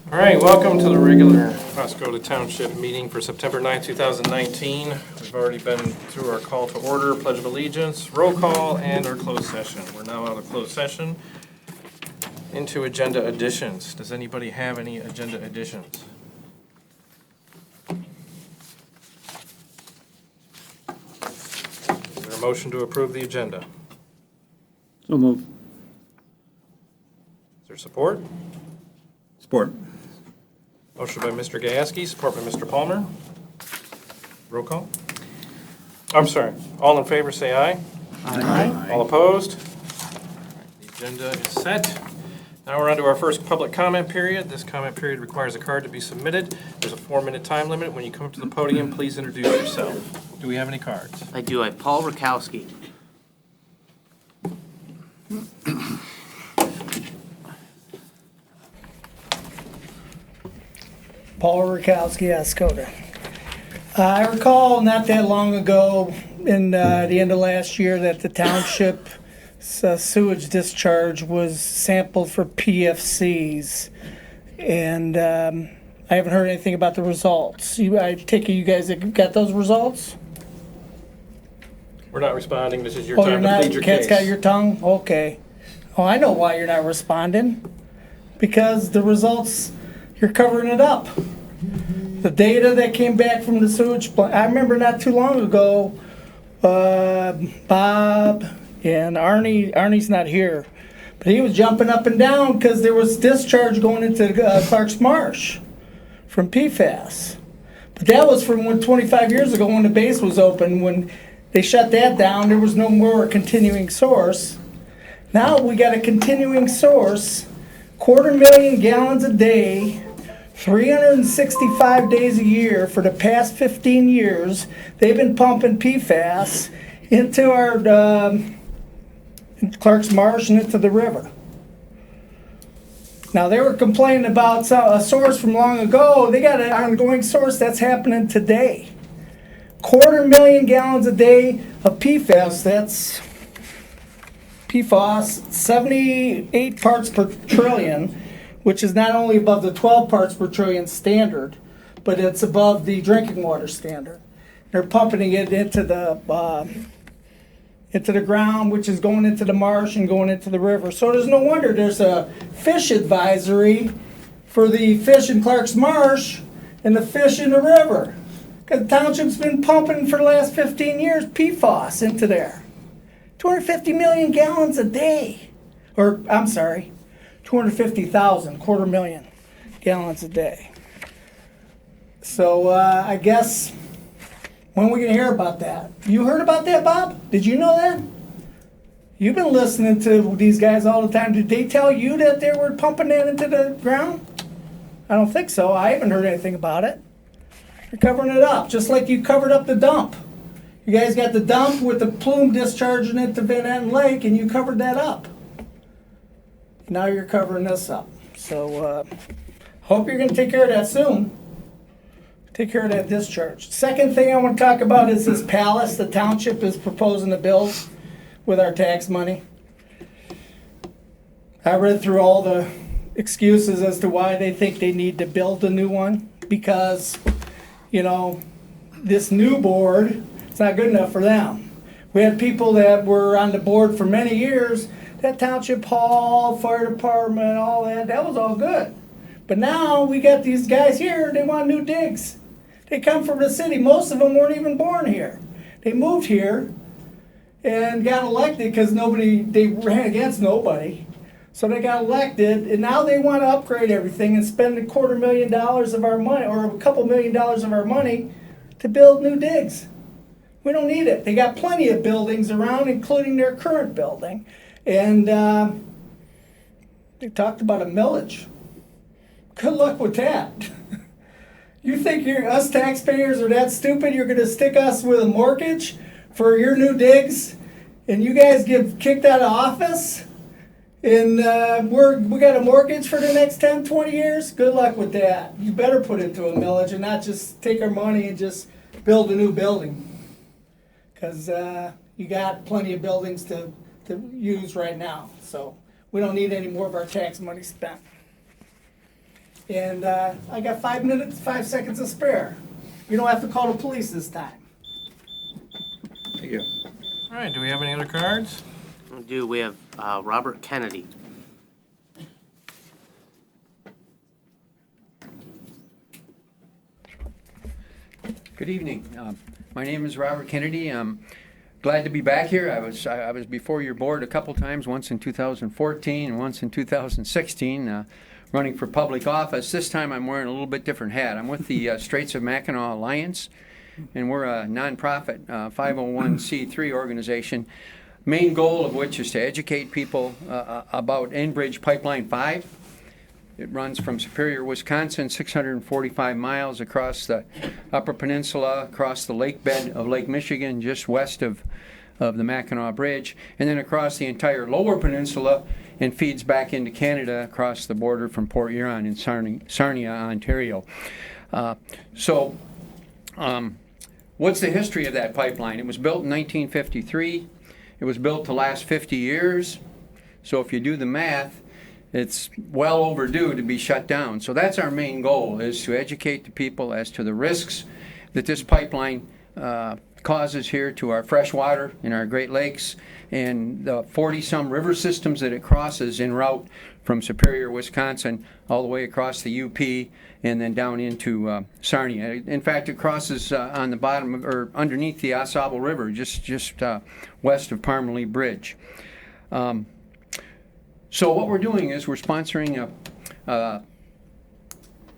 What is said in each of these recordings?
All right, welcome to the regular Oscoda Township meeting for September 9th, 2019. We've already been through our call to order, pledge of allegiance, roll call, and our closed session. We're now out of closed session into agenda additions. Does anybody have any agenda additions? Is there a motion to approve the agenda? So move. Is there support? Support. Motion by Mr. Gayaski, support by Mr. Palmer. Roll call. I'm sorry. All in favor, say aye. Aye. All opposed? The agenda is set. Now we're on to our first public comment period. This comment period requires a card to be submitted. There's a 4-minute time limit. When you come up to the podium, please introduce yourself. Do we have any cards? I do. I have Paul Rakowski. Paul Rakowski, Oscoda. I recall not that long ago, in the end of last year, that the township sewage discharge was sampled for PFCs, and I haven't heard anything about the results. I take it you guys have got those results? We're not responding. This is your Oh, you're time to not? plead your Cat's case. got your tongue? Okay. Oh, I know why you're not responding. Because the results, you're covering it up. The data that came back from the sewage plant, I remember not too long ago, Bob and Arnie's not here, but he was jumping up and down because there was discharge going into Clark's Marsh from PFAS. But that was from 25 years ago when the base was open. When they shut that down, there was no more continuing source. Now we got a continuing source, 250,000 gallons a day, 365 days a year for the past 15 years. They've been pumping PFAS into our Clark's Marsh and into the river. Now they were complaining about a source from long ago. They got an ongoing source that's happening today. 250,000 gallons a day of PFAS. That's PFAS, 78 parts per trillion, which is not only above the 12 parts per trillion standard, but it's above the drinking water standard. They're pumping it into the ground, which is going into the marsh and going into the river. So there's no wonder there's a fish advisory for the fish in Clark's Marsh and the fish in the river. Because the township's been pumping for the last 15 years PFAS into there. 250 million gallons a day. Or, I'm sorry, 250,000, 250,000 gallons a day. So I guess, when are we going to hear about that? You heard about that, Bob? Did you know that? You've been listening to these guys all the time. Did they tell you that they were pumping that into the ground? I don't think so. I haven't heard anything about it. You're covering it up, just like you covered up the dump. You guys got the dump with the plume discharging into Van Etten Lake, and you covered that up. Now you're covering this up. So hope you're going to take care of that soon. Take care of that discharge. Second thing I want to talk about is this palace the township is proposing to build with our tax money. I read through all the excuses as to why they think they need to build a new one. Because, you know, this new board, it's not good enough for them. We had people that were on the board for many years. That township hall, fire department, all that was all good. But now we got these guys here, they want new digs. They come from the city. Most of them weren't even born here. They moved here and got elected because they ran against nobody. So they got elected, and now they want to upgrade everything and spend $250,000 of our money, or a couple $1 million of our money, to build new digs. We don't need it. They got plenty of buildings around, including their current building. And they talked about a millage. Good luck with that. You think us taxpayers are that stupid? You're going to stick us with a mortgage for your new digs, and you guys get kicked out of office, and we got a mortgage for the next 10, 20 years? Good luck with that. You better put it to a millage and not just take our money and just build a new building. Because you got plenty of buildings to use right now. So we don't need any more of our tax money spent. And I got 5 minutes, 5 seconds to spare. You don't have to call the police this time. Thank you. All right, do we have any other cards? We have Robert Kennedy. Good evening. My name is Robert Kennedy. I'm glad to be back here. I was before your board a couple times, once in 2014 and once in 2016, running for public office. This time I'm wearing a little bit different hat. I'm with the Straits of Mackinac Alliance, and we're a nonprofit 501c3 organization. Main goal of which is to educate people about Enbridge Pipeline 5. It runs from Superior, Wisconsin, 645 miles across the Upper Peninsula, across the lake bed of Lake Michigan, just west of the Mackinac Bridge, and then across the entire Lower Peninsula and feeds back into Canada across the border from Port Huron in Sarnia, Ontario. What's the history of that pipeline? It was built in 1953. It was built to last 50 years. So if you do the math, it's well overdue to be shut down. So that's our main goal, is to educate the people as to the risks that this pipeline causes here to our fresh water in our Great Lakes and the 40-some river systems that it crosses en route from Superior, Wisconsin, all the way across the UP and then down into Sarnia. In fact, it crosses on the bottom or underneath the Oscoda River, just west of Parmalee Bridge. So what we're doing is we're sponsoring a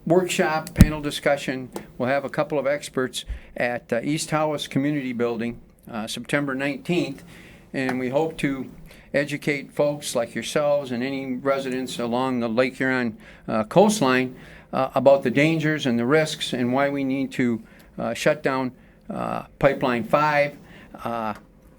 workshop, panel discussion. We'll have a couple of experts at East Tawas Community Building, September 19th, and we hope to educate folks like yourselves and any residents along the Lake Huron coastline about the dangers and the risks and why we need to shut down Pipeline 5,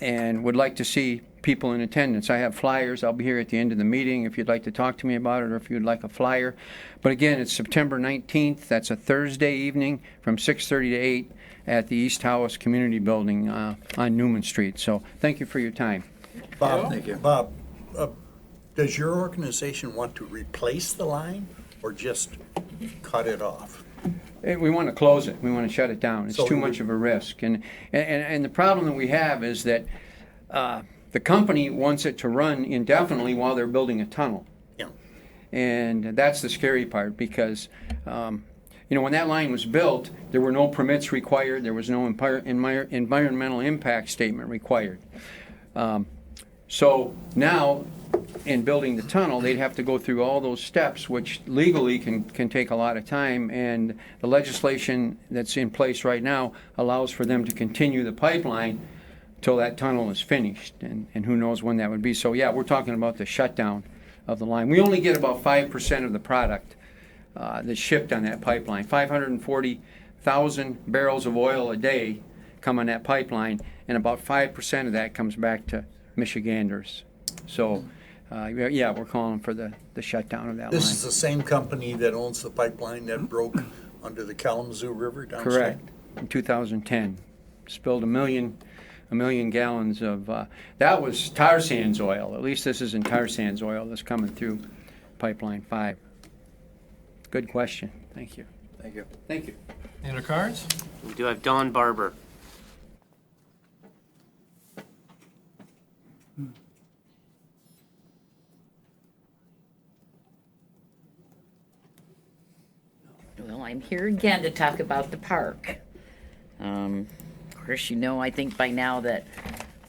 and would like to see people in attendance. I have flyers. I'll be here at the end of the meeting if you'd like to talk to me about it or if you'd like a flyer. But again, it's September 19th. That's a Thursday evening from 6:30 to 8 at the East Tawas Community Building on Newman Street. So thank you for your time. Bob, Thank you. Bob, does your organization want to replace the line or just cut it off? We want to close it. We want to shut it down. It's So too we much would- of a risk. And the problem that we have is that the company wants it to run indefinitely while they're building a tunnel. Yeah. And that's the scary part because, when that line was built, there were no permits required. There was no environmental impact statement required. So now, in building the tunnel, they'd have to go through all those steps, which legally can take a lot of time. And the legislation that's in place right now allows for them to continue the pipeline till that tunnel is finished, and who knows when that would be. So yeah, we're talking about the shutdown of the line. We only get about 5% of the product that's shipped on that pipeline. 540,000 barrels of oil a day come on that pipeline, and about 5% of that comes back to Michiganders. So yeah, we're calling for the shutdown of that This line. is the same company that owns the pipeline that broke under the Kalamazoo River downstream? Correct. In 2010, spilled a million gallons of, that was tar sands oil. At least this isn't tar sands oil that's coming through Pipeline 5. Good question. Thank you. Thank you. Thank you. Any other cards? We do have Don Barber. Well, I'm here again to talk about the park. Of course, I think by now that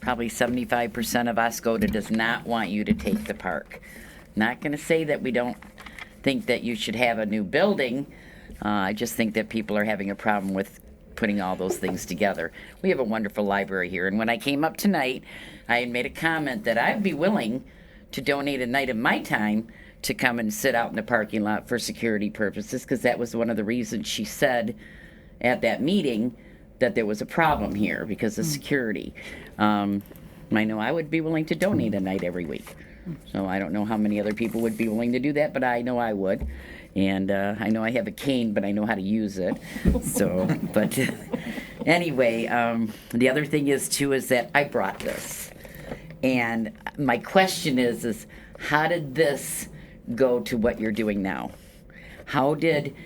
probably 75% of Oscoda does not want you to take the park. Not going to say that we don't think that you should have a new building. I just think that people are having a problem with putting all those things together. We have a wonderful library here, and when I came up tonight, I had made a comment that I'd be willing to donate a night of my time to come and sit out in the parking lot for security purposes, because that was one of the reasons she said at that meeting that there was a problem here because of security. I know I would be willing to donate a night every week. So I don't know how many other people would be willing to do that, but I know I would. And I know I have a cane, but I know how to use it. So, but anyway, the other thing is that I brought this. And my question is how did this go to what you're doing now? How did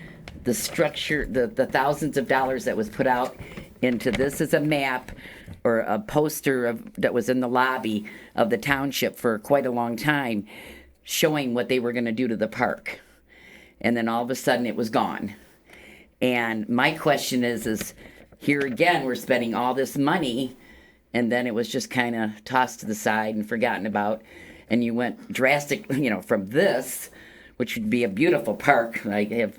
the structure, the thousands of dollars that was put out into this as a map or a poster that was in the lobby of the township for quite a long time, showing what they were going to do to the park, and then all of a sudden it was gone. And my question is here again, we're spending all this money, and then it was just kind of tossed to the side and forgotten about. And you went drastic, from this, which would be a beautiful park. I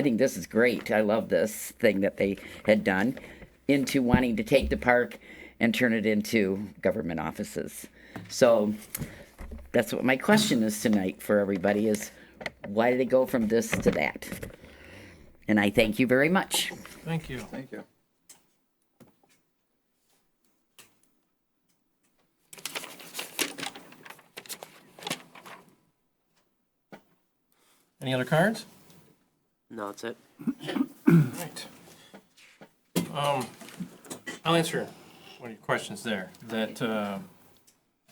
think this is great. I love this thing that they had done, into wanting to take the park and turn it into government offices. So that's what my question is tonight for everybody is, why did they go from this to that? And I thank you very much. Thank you. Thank you. Any other cards? No, that's it. Right. I'll answer one of your questions there. That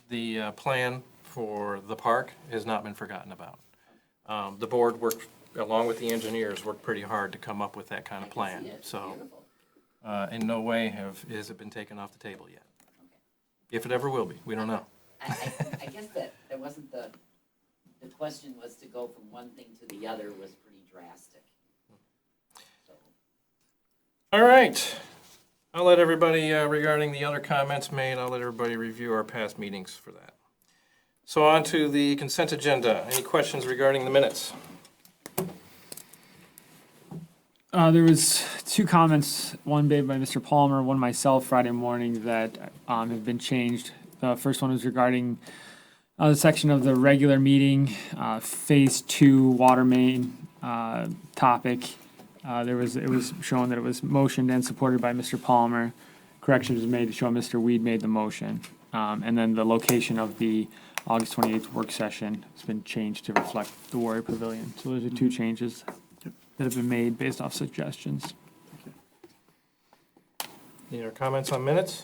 the plan for the park has not been forgotten about. The board worked, along with the engineers, worked pretty hard to come up with that kind of plan. So in no way has it been taken off the table yet. If it ever will be, we don't know. I guess that wasn't the question was to go from one thing to the other was pretty drastic. So. All right. I'll let everybody, regarding the other comments made, I'll let everybody review our past meetings for that. So on to the consent agenda. Any questions regarding the minutes? There was two comments, one made by Mr. Palmer, one myself Friday morning that have been changed. The first one was regarding the section of the regular meeting, Phase 2 water main topic. It was shown that it was motioned and supported by Mr. Palmer. Corrections was made to show Mr. Weed made the motion. And then the location of the August 28th work session has been changed to reflect the Warrior Pavilion. So those are two changes that have been made based off suggestions. Any other comments on minutes?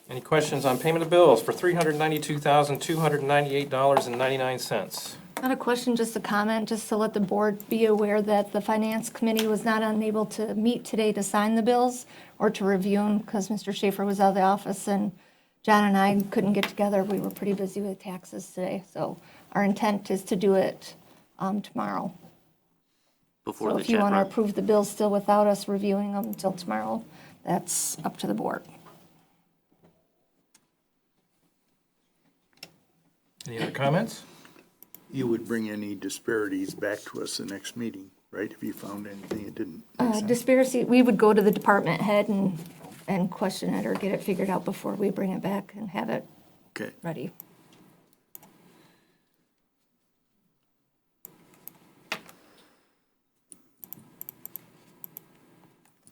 Any questions on payment of bills for $392,298.99? Not a question, just a comment, just to let the board be aware that the Finance Committee was not unable to meet today to sign the bills or to review them because Mr. Schaefer was out of the office and John and I couldn't get together. We were pretty busy with taxes today. So our intent is to do it tomorrow. Before So the if you check want to run. approve the bills still without us reviewing them until tomorrow, that's up to the board. Any other comments? You would bring any disparities back to us the next meeting, right? If you found anything that didn't make sense. Disparity, we would go to the department head and question it or get it figured out before we bring it back and have it Okay. ready.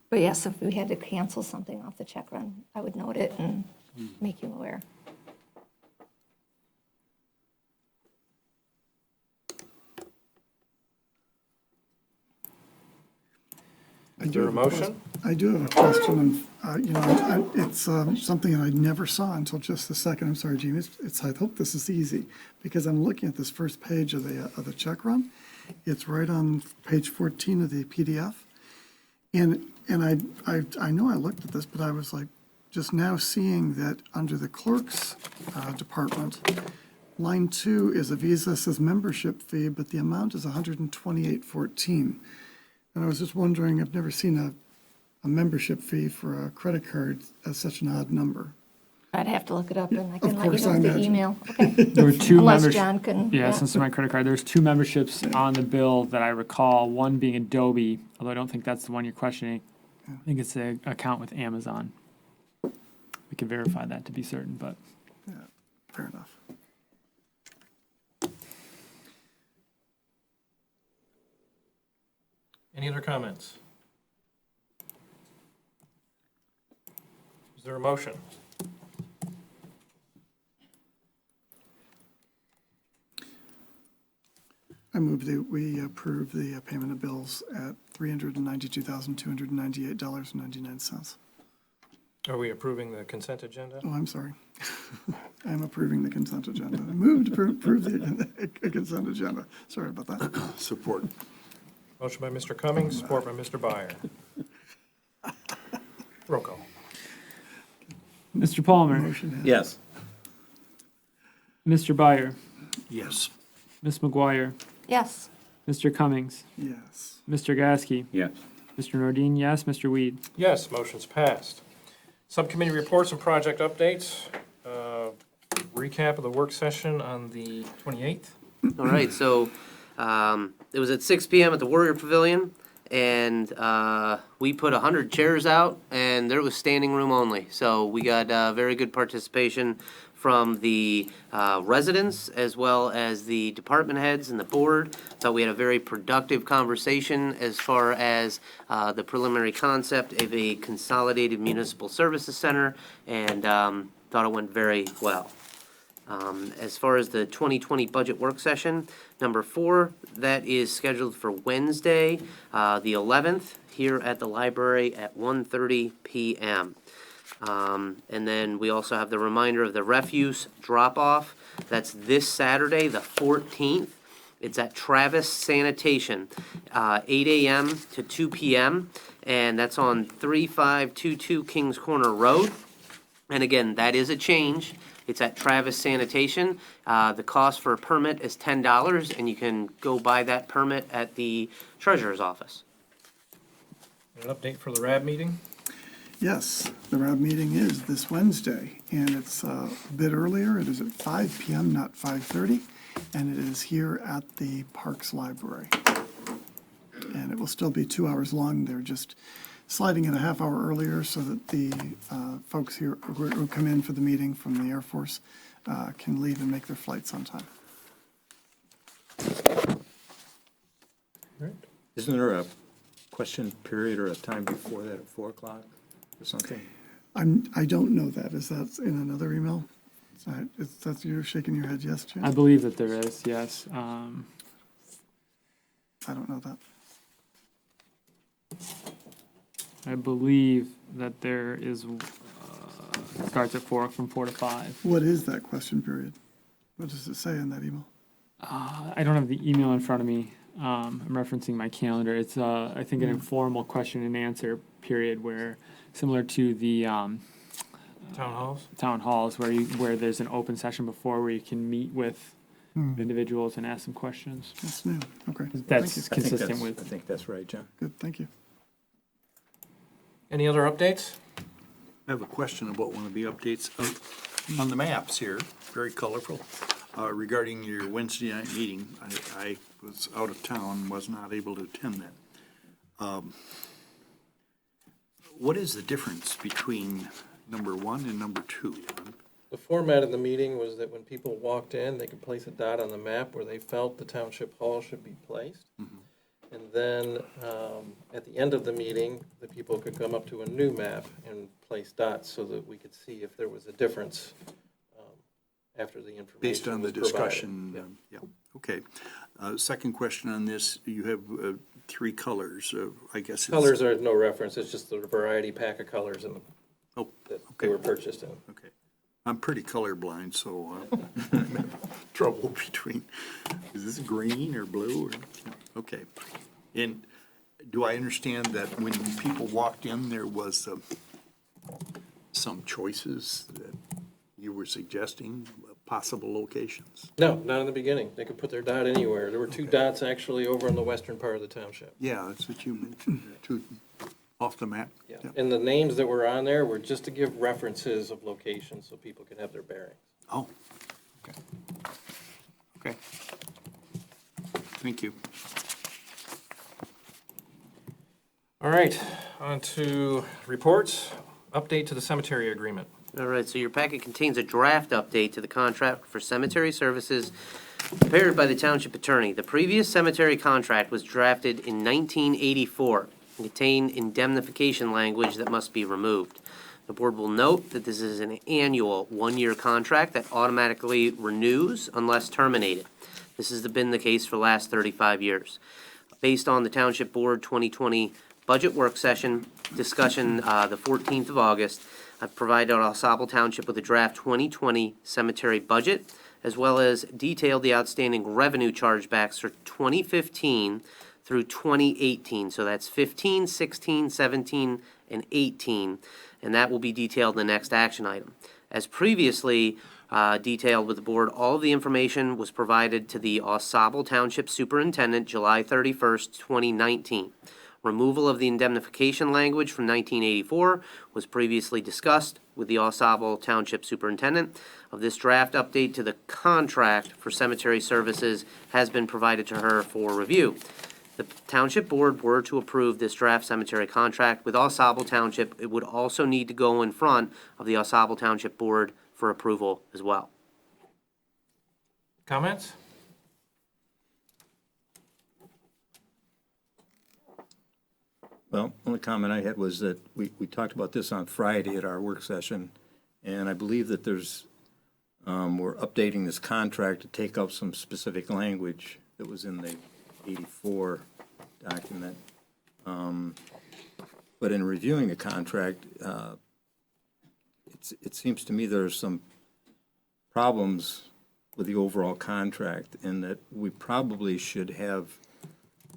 But yes, if we had to cancel something off the check run, I would note it and make you aware. Is there a motion? I do have a question, and, it's something that I never saw until just a second. I'm sorry, Gene, I hope this is easy, because I'm looking at this first page of the check run. It's right on page 14 of the PDF. And I know I looked at this, but I was like, just now seeing that under the clerk's department, line 2 is a Visa, says membership fee, but the amount is $128.14. And I was just wondering, I've never seen a membership fee for a credit card as such an odd number. I'd have to look it up and I can Of let you course, know I the imagine. email. Okay. There were two Unless members. John can. Yeah, since it's my credit card, there's two memberships on the bill that I recall, one being Adobe, although I don't think that's the one you're questioning. I think it's the account with Amazon. We can verify that to be certain, but Yeah, fair enough. Any other comments? Is there a motion? I move that we approve the payment of bills at $392,298.99. Are we approving the consent agenda? Oh, I'm sorry. I'm approving the consent agenda. I move to approve the consent agenda. Sorry about that. Support. Motion by Mr. Cummings, support by Mr. Byer. Roll call. Mr. Palmer, Motion has. Yes. Mr. Byer, Yes. Ms. McGuire, Yes. Mr. Cummings, Yes. Mr. Gasky, Yes. Mr. Nordine, yes, Mr. Weed. Yes, motion's passed. Subcommittee reports and project updates. Recap of the work session on the 28th. All right, so it was at 6 p.m. at the Warrior Pavilion, and we put 100 chairs out, and there was standing room only. So we got very good participation from the residents as well as the department heads and the board. Thought we had a very productive conversation as far as the preliminary concept of a consolidated municipal services center, and thought it went very well. As far as the 2020 budget work session, number 4, that is scheduled for Wednesday, the 11th, here at the library at 1:30 p.m. And then we also have the reminder of the refuse drop-off. That's this Saturday, the 14th. It's at Travis Sanitation, 8 a.m. to 2 p.m., and that's on 3522 Kings Corner Road. And again, that is a change. It's at Travis Sanitation. The cost for a permit is $10, and you can go buy that permit at the treasurer's office. An update for the RAB meeting. Yes, the RAB meeting is this Wednesday, and it's a bit earlier. It is at 5 p.m., not 5:30, and it is here at the Parks Library. And it will still be 2 hours long. They're just sliding it a half hour earlier so that the folks here who come in for the meeting from the Air Force can leave and make their flights on time. Isn't there a question period or a time before that at 4 o'clock or something? I don't know that. Is that in another email? That's you're shaking your head yes, Jim? I believe that there is, yes. I don't know that. I believe that there is, starts at 4, from 4 to 5. What is that question period? What does it say in that email? I don't have the email in front of me. I'm referencing my calendar. It's, I think, an informal question and answer period where, similar to the Town halls. town halls, where there's an open session before where you can meet with individuals and ask them questions. That's new. Okay. That's Thank you. consistent with. I think that's right, John. Good, thank you. Any other updates? I have a question about one of the updates on the maps here, very colorful, regarding your Wednesday night meeting. I was out of town, was not able to attend that. What is the difference between number 1 and number 2? The format of the meeting was that when people walked in, they could place a dot on the map where they felt the township hall should be placed. And then at the end of the meeting, the people could come up to a new map and place dots so that we could see if there was a difference after the information Based on the was provided. discussion, yeah, okay. Second question on this, you have 3 colors, I guess it's... Colors are no reference, it's just the variety pack of colors in the, Oh, that okay. they were purchased in. Okay. I'm pretty colorblind, so I'm having trouble between, is this green or blue? Okay. And do I understand that when people walked in, there was some choices that you were suggesting, possible locations? No, not in the beginning. They could put their dot anywhere. There were 2 dots actually over in the western part of the township. Yeah, that's what you mentioned, 2 off the map. Yeah. Yep. And the names that were on there were just to give references of locations so people could have their bearings. Oh, okay. Okay. Thank you. All right, on to reports. Update to the cemetery agreement. All right, so your packet contains a draft update to the contract for cemetery services prepared by the township attorney. The previous cemetery contract was drafted in 1984 and contained indemnification language that must be removed. The board will note that this is an annual 1-year contract that automatically renews unless terminated. This has been the case for the last 35 years. Based on the Township Board 2020 budget work session discussion the 14th of August, I've provided Oscoda Township with a draft 2020 cemetery budget, as well as detailed the outstanding revenue chargebacks for 2015 through 2018. So that's 15, 16, 17, and 18, and that will be detailed in the next action item. As previously detailed with the board, all of the information was provided to the Oscoda Township Superintendent July 31st, 2019. Removal of the indemnification language from 1984 was previously discussed with the Oscoda Township Superintendent. Of this draft update to the contract for cemetery services has been provided to her for review. The Township Board were to approve this draft cemetery contract with Oscoda Township, it would also need to go in front of the Oscoda Township Board for approval as well. Comments? Well, only comment I had was that we talked about this on Friday at our work session, and I believe that there's, we're updating this contract to take up some specific language that was in the 84 document. But in reviewing the contract, it seems to me there's some problems with the overall contract, and that we probably should have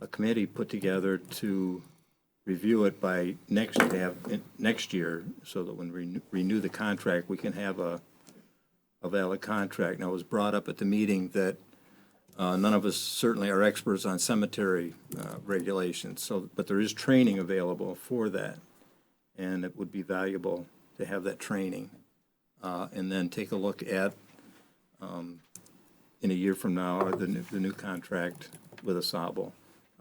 a committee put together to review it by next year, so that when we renew the contract, we can have a valid contract. Now, it was brought up at the meeting that none of us certainly are experts on cemetery regulations, but there is training available for that, and it would be valuable to have that training, and then take a look at, in a year from now, the new contract with Oscoda.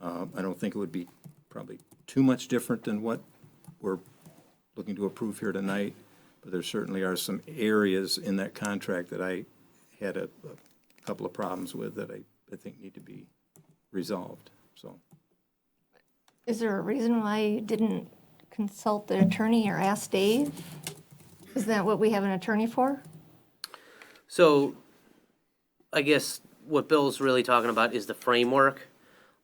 I don't think it would be probably too much different than what we're looking to approve here tonight, but there certainly are some areas in that contract that I had a couple of problems with that I think need to be resolved, so. Is there a reason why you didn't consult the attorney or ask Dave? Is that what we have an attorney for? So, I guess what Bill's really talking about is the framework.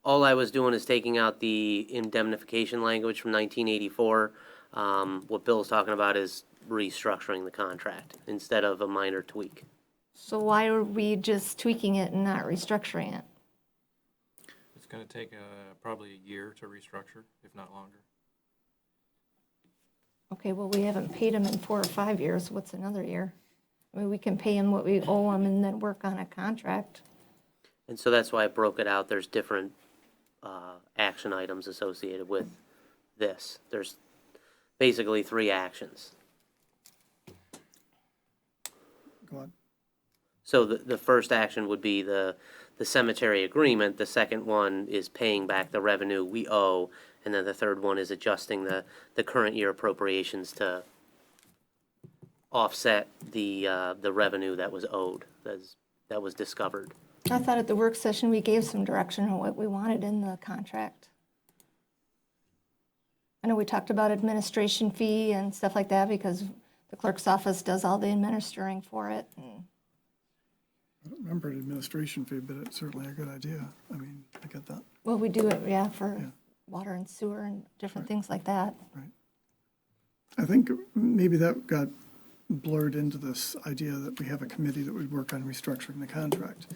All I was doing is taking out the indemnification language from 1984. What Bill's talking about is restructuring the contract instead of a minor tweak. So why are we just tweaking it and not restructuring it? It's going to take probably a year to restructure, if not longer. Okay, well, we haven't paid him in 4 or 5 years. What's another year? I mean, we can pay him what we owe him and then work on a contract. And so that's why I broke it out. There's different action items associated with this. There's basically 3 actions. Go on. So the first action would be the cemetery agreement. The second one is paying back the revenue we owe. And then the third one is adjusting the current year appropriations to offset the revenue that was owed, that was discovered. I thought at the work session, we gave some direction on what we wanted in the contract. I know we talked about administration fee and stuff like that because the clerk's office does all the administering for it. And I don't remember an administration fee, but it's certainly a good idea. I mean, I get that. well, we do it, yeah, for Yeah. water and sewer and different things like that. I think maybe that got blurred into this idea that we have a committee that would work on restructuring the contract.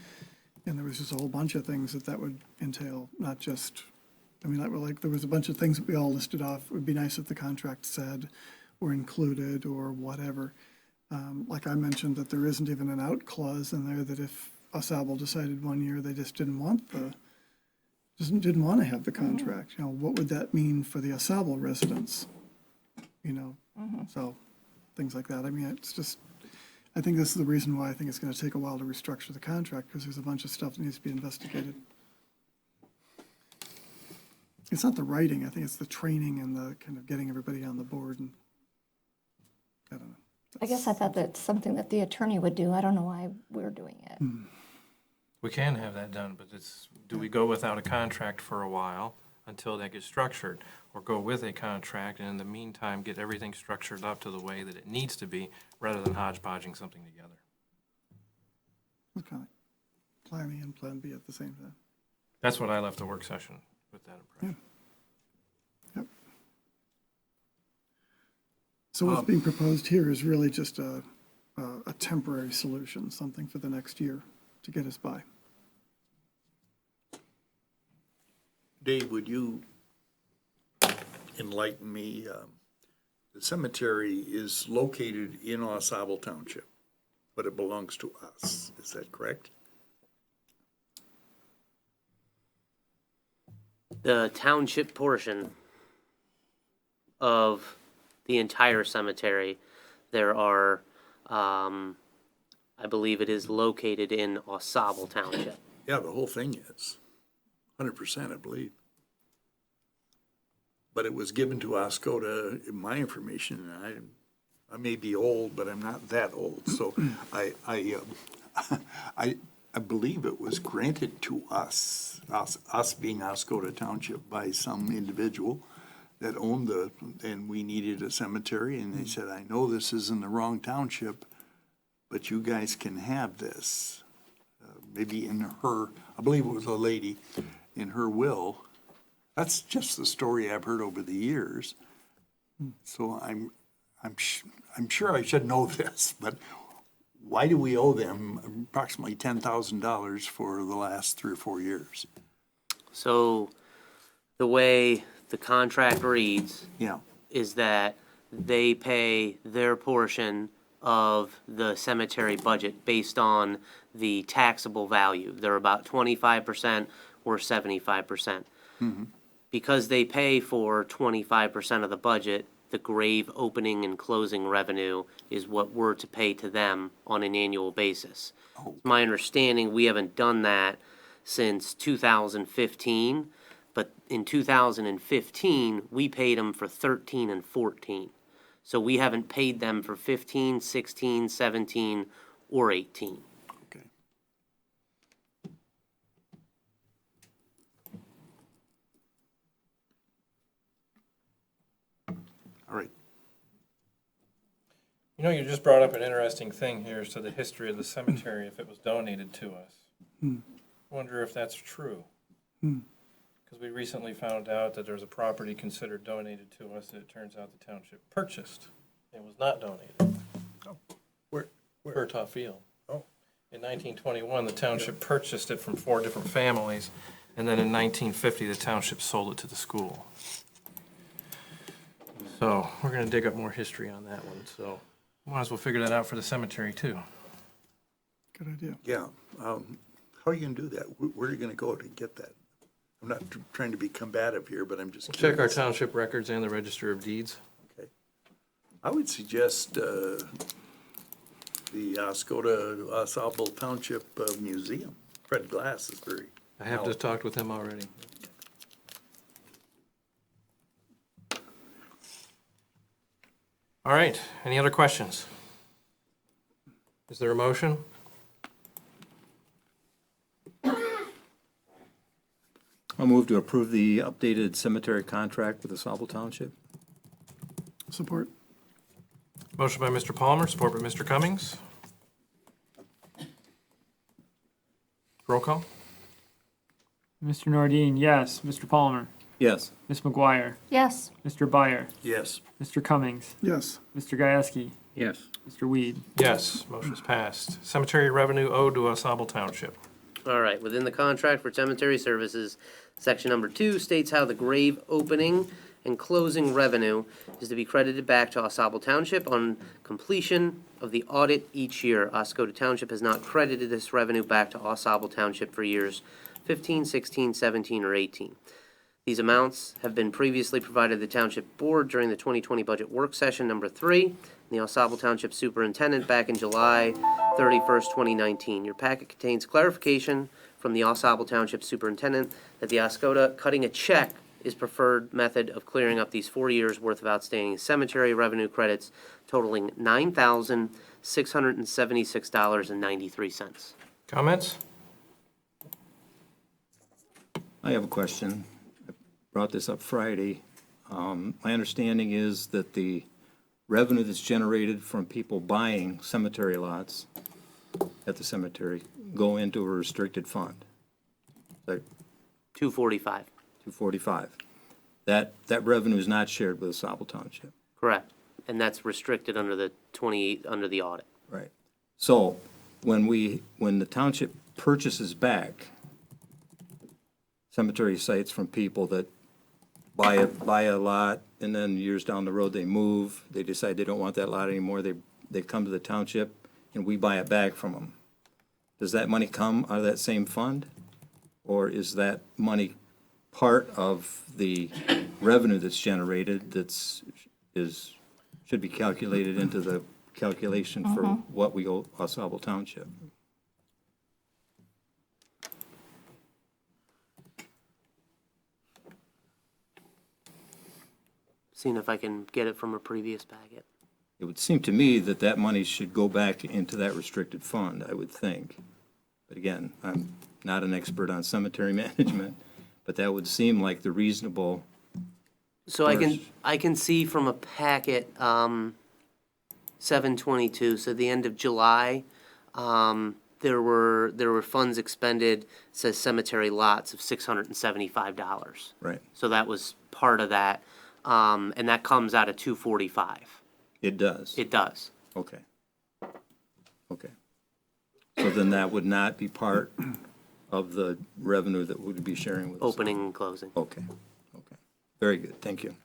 And there was just a whole bunch of things that would entail, not just, I mean, like there was a bunch of things that we all listed off. It would be nice if the contract said or included or whatever. Like I mentioned, that there isn't even an out clause in there that if Oscoda decided one year they just didn't want to have the contract, you know, what would that mean for the Oscoda residents? You know, so things like that. I mean, it's just, I think this is the reason why I think it's going to take a while to restructure the contract, because there's a bunch of stuff that needs to be investigated. It's not the writing, I think it's the training and the kind of getting everybody on the board, and I don't know. I guess I thought that's something that the attorney would do. I don't know why we're doing it. We can have that done, but do we go without a contract for a while until that gets structured? Or go with a contract and in the meantime get everything structured up to the way that it needs to be rather than hodgepodging something together? It's kind of like plan A and plan B at the same time. That's what I left the work session with that impression. So what's being proposed here is really just a temporary solution, something for the next year to get us by. Dave, would you enlighten me? The cemetery is located in Oscoda Township, but it belongs to us. Is that correct? The township portion of the entire cemetery, there are, I believe it is located in Oscoda Township. Yeah, the whole thing is 100%, I believe. But it was given to Oscoda, in my information, and I may be old, but I'm not that old. So I believe it was granted to us being Oscoda Township, by some individual that owned and we needed a cemetery, and they said, I know this is in the wrong township, but you guys can have this. Maybe in her, I believe it was a lady, in her will. That's just the story I've heard over the years. So I'm sure I should know this, but why do we owe them approximately $10,000 for the last 3 or 4 years? So the way the contract reads Yeah, is that they pay their portion of the cemetery budget based on the taxable value. They're about 25%, we're 75%. Because they pay for 25% of the budget, the grave opening and closing revenue is what we're to pay to them on an annual basis. It's my understanding we haven't done that since 2015, but in 2015, we paid them for 13 and 14. So we haven't paid them for 15, 16, 17, or 18. okay. All right. You know, you just brought up an interesting thing here as to the history of the cemetery, if it was donated to us. I wonder if that's true. Because we recently found out that there's a property considered donated to us that it turns out the township purchased. It was not donated. Where? Berthoff Field. Oh. In 1921, the township purchased it from 4 different families, and then in 1950, the township sold it to the school. So we're going to dig up more history on that one, so might as well figure that out for the cemetery, too. Good idea. Yeah. How are you going to do that? Where are you going to go to get that? I'm not trying to be combative here, but I'm just Check our curious. township records and the Register of Deeds. Okay. I would suggest the Oscoda Township Museum. Fred Glass is very. I have just talked with him already. All right, any other questions? Is there a motion? I'll move to approve the updated cemetery contract with Oscoda Township. Support. Motion by Mr. Palmer, support by Mr. Cummings. Roll call? Mr. Nordine, yes. Mr. Palmer, Yes. Ms. McGuire, Yes. Mr. Byer, Yes. Mr. Cummings, Yes. Mr. Gieske, Yes. Mr. Weed. Yes, motion's passed. Cemetery revenue owed to Oscoda Township. All right, within the contract for cemetery services, section number 2 states how the grave opening and closing revenue is to be credited back to Oscoda Township on completion of the audit each year. Oscoda Township has not credited this revenue back to Oscoda Township for years 15, 16, 17, or 18. These amounts have been previously provided to the Township Board during the 2020 budget work session number 3, and the Oscoda Township Superintendent back in July 31st, 2019. Your packet contains clarification from the Oscoda Township Superintendent that the Oscoda cutting a check is preferred method of clearing up these 4 years' worth of outstanding cemetery revenue credits totaling $9,676.93. Comments? I have a question. I brought this up Friday. My understanding is that the revenue that's generated from people buying cemetery lots at the cemetery go into a restricted fund. Like 245. 245. That revenue is not shared with Oscoda Township. Correct. And that's restricted under the audit. Right. So when the township purchases back cemetery sites from people that buy a lot, and then years down the road, they move, they decide they don't want that lot anymore, they come to the township, and we buy it back from them. Does that money come out of that same fund? Or is that money part of the revenue that's generated should be calculated into the calculation for what we owe Oscoda Township? Seeing if I can get it from a previous packet. It would seem to me that that money should go back into that restricted fund, I would think. But again, I'm not an expert on cemetery management, but that would seem like the reasonable. So I can see from a packet, 7/22, so the end of July, there were funds expended, it says cemetery lots of $675. Right. So that was part of that, and that comes out of 245. It does? It does. Okay. Okay. So then that would not be part of the revenue that we would be sharing with us? Opening and closing. Okay. Okay. Very good. Thank you.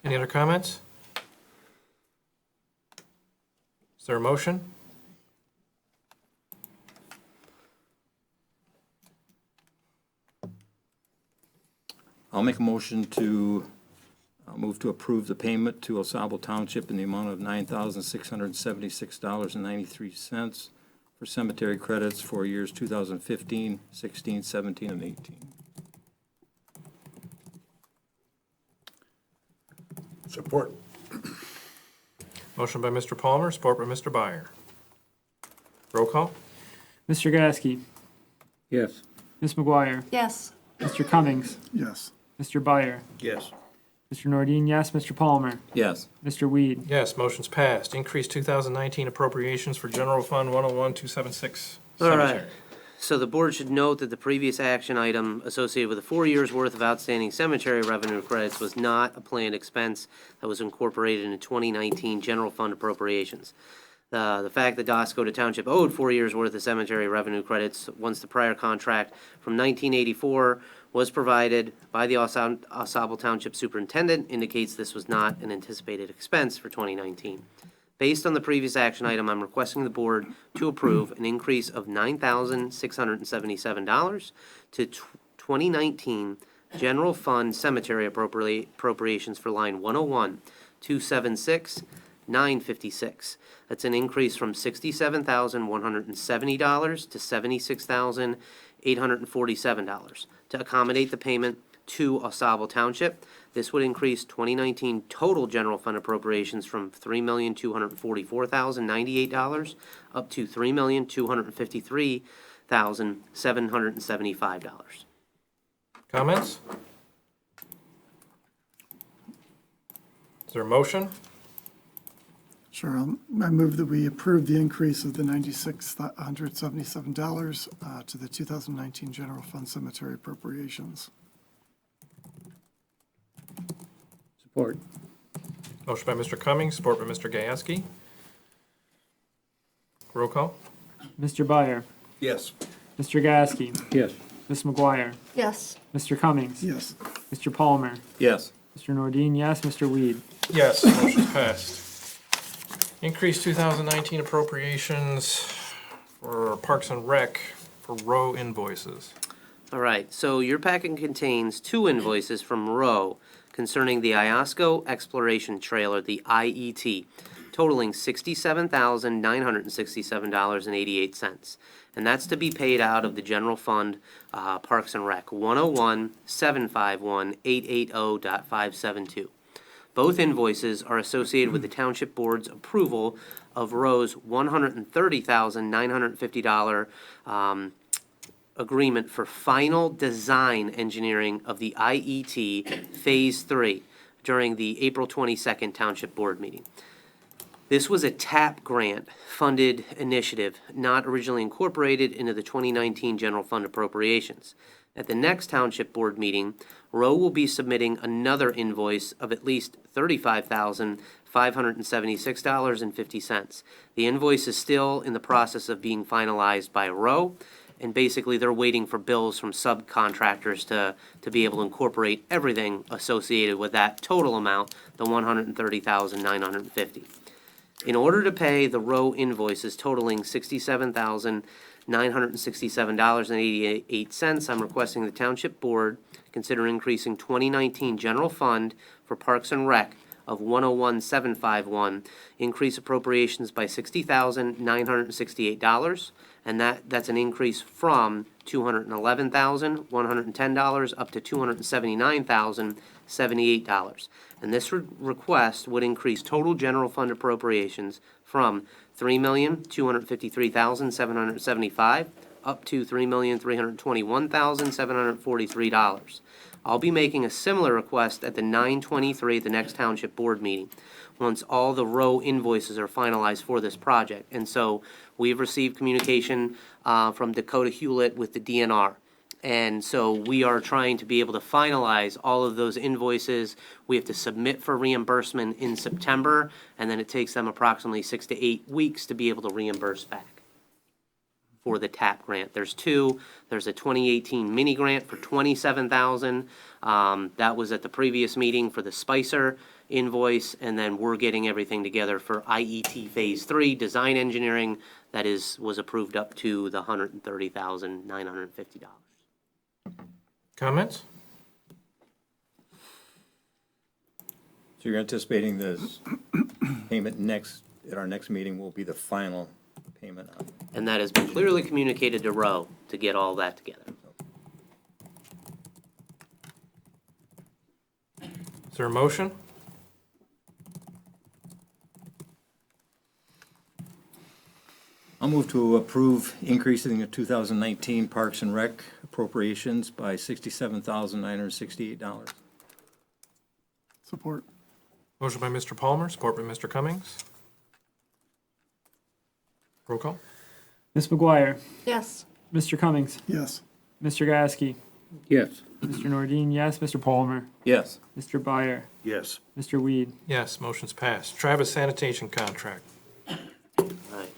Any other comments? Is there a motion? I'll make a motion to move to approve the payment to Oscoda Township in the amount of $9,676.93 for cemetery credits for years 2015, 16, 17, and 18. Support. Motion by Mr. Palmer, support by Mr. Byer. Roll call? Mr. Gasky, Yes. Ms. McGuire, Yes. Mr. Cummings, Yes. Mr. Byer, Yes. Mr. Nordine, yes, Mr. Palmer, Yes. Mr. Weed. Yes, motion's passed. Increase 2019 appropriations for General Fund 101-276 All right. Cemetery. So the board should note that the previous action item associated with the 4 years' worth of outstanding cemetery revenue credits was not a planned expense that was incorporated in 2019 general fund appropriations. The fact that Oscoda Township owed 4 years' worth of cemetery revenue credits once the prior contract from 1984 was provided by the Oscoda Township Superintendent indicates this was not an anticipated expense for 2019. Based on the previous action item, I'm requesting the board to approve an increase of $9,677 to 2019 general fund cemetery appropriations for line 101-276-956. That's an increase from $67,170 to $76,847 to accommodate the payment to Oscoda Township. This would increase 2019 total general fund appropriations from $3,244,098 up to $3,253,775. Comments? Is there a motion? Sure, I move that we approve the increase of the $9,677 to the 2019 general fund cemetery appropriations. Support. Motion by Mr. Cummings, support by Mr. Gasky. Roll call? Mr. Byer, Yes. Mr. Gasky, Yes. Ms. McGuire, Yes. Mr. Cummings, Yes. Mr. Palmer, Yes. Mr. Nordine, yes, Mr. Weed. Yes, motion's passed. Increase 2019 appropriations for Parks and Rec for row invoices. All right, so your packet contains 2 invoices from Rowe concerning the Iosco Exploration Trailer, the IET, totaling $67,967.88. And that's to be paid out of the general fund, Parks and Rec, 101-751-880.572. Both invoices are associated with the Township Board's approval of Rowe's $130,950 agreement for final design engineering of the IET Phase 3 during the April 22nd Township Board meeting. This was a TAP grant-funded initiative, not originally incorporated into the 2019 general fund appropriations. At the next Township Board meeting, Rowe will be submitting another invoice of at least $35,576.50. The invoice is still in the process of being finalized by Rowe, and basically they're waiting for bills from subcontractors to be able to incorporate everything associated with that total amount, the $130,950. In order to pay the Rowe invoices totaling $67,967.88, I'm requesting the Township Board consider increasing 2019 general fund for Parks and Rec of 101,751, increase appropriations by $60,968, and that's an increase from $211,110 up to $279,078. And this request would increase total general fund appropriations from $3,253,775 up to $3,321,743. I'll be making a similar request at the 9/23 at the next Township Board meeting, once all the Rowe invoices are finalized for this project. And so we've received communication from Dakota Hewlett with the DNR. And so we are trying to be able to finalize all of those invoices. We have to submit for reimbursement in September, and then it takes them approximately 6 to 8 weeks to be able to reimburse back for the TAP grant. There's two. There's a 2018 mini grant for $27,000. That was at the previous meeting for the Spicer invoice, and then we're getting everything together for IET Phase 3 design engineering that was approved up to the $130,950. Comments? So you're anticipating this payment at our next meeting will be the final payment on it? And that has been clearly communicated to Rowe to get all that together. Is there a motion? I'll move to approve increasing the 2019 Parks and Rec appropriations by $67,968. Support. Motion by Mr. Palmer, support by Mr. Cummings. Roll call. Ms. McGuire, Yes. Mr. Cummings, Yes. Mr. Gasky, Yes. Mr. Nordine, yes, Mr. Palmer, Yes. Mr. Byer, Yes. Mr. Weed. Yes, motion's passed. Travis sanitation contract. Right.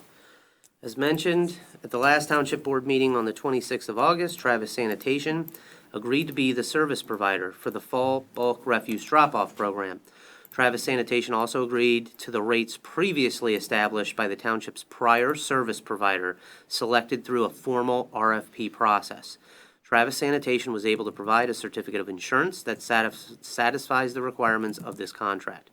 As mentioned, at the last Township Board meeting on the 26th of August, Travis Sanitation agreed to be the service provider for the fall bulk refuse drop-off program. Travis Sanitation also agreed to the rates previously established by the Township's prior service provider, selected through a formal RFP process. Travis Sanitation was able to provide a certificate of insurance that satisfies the requirements of this contract.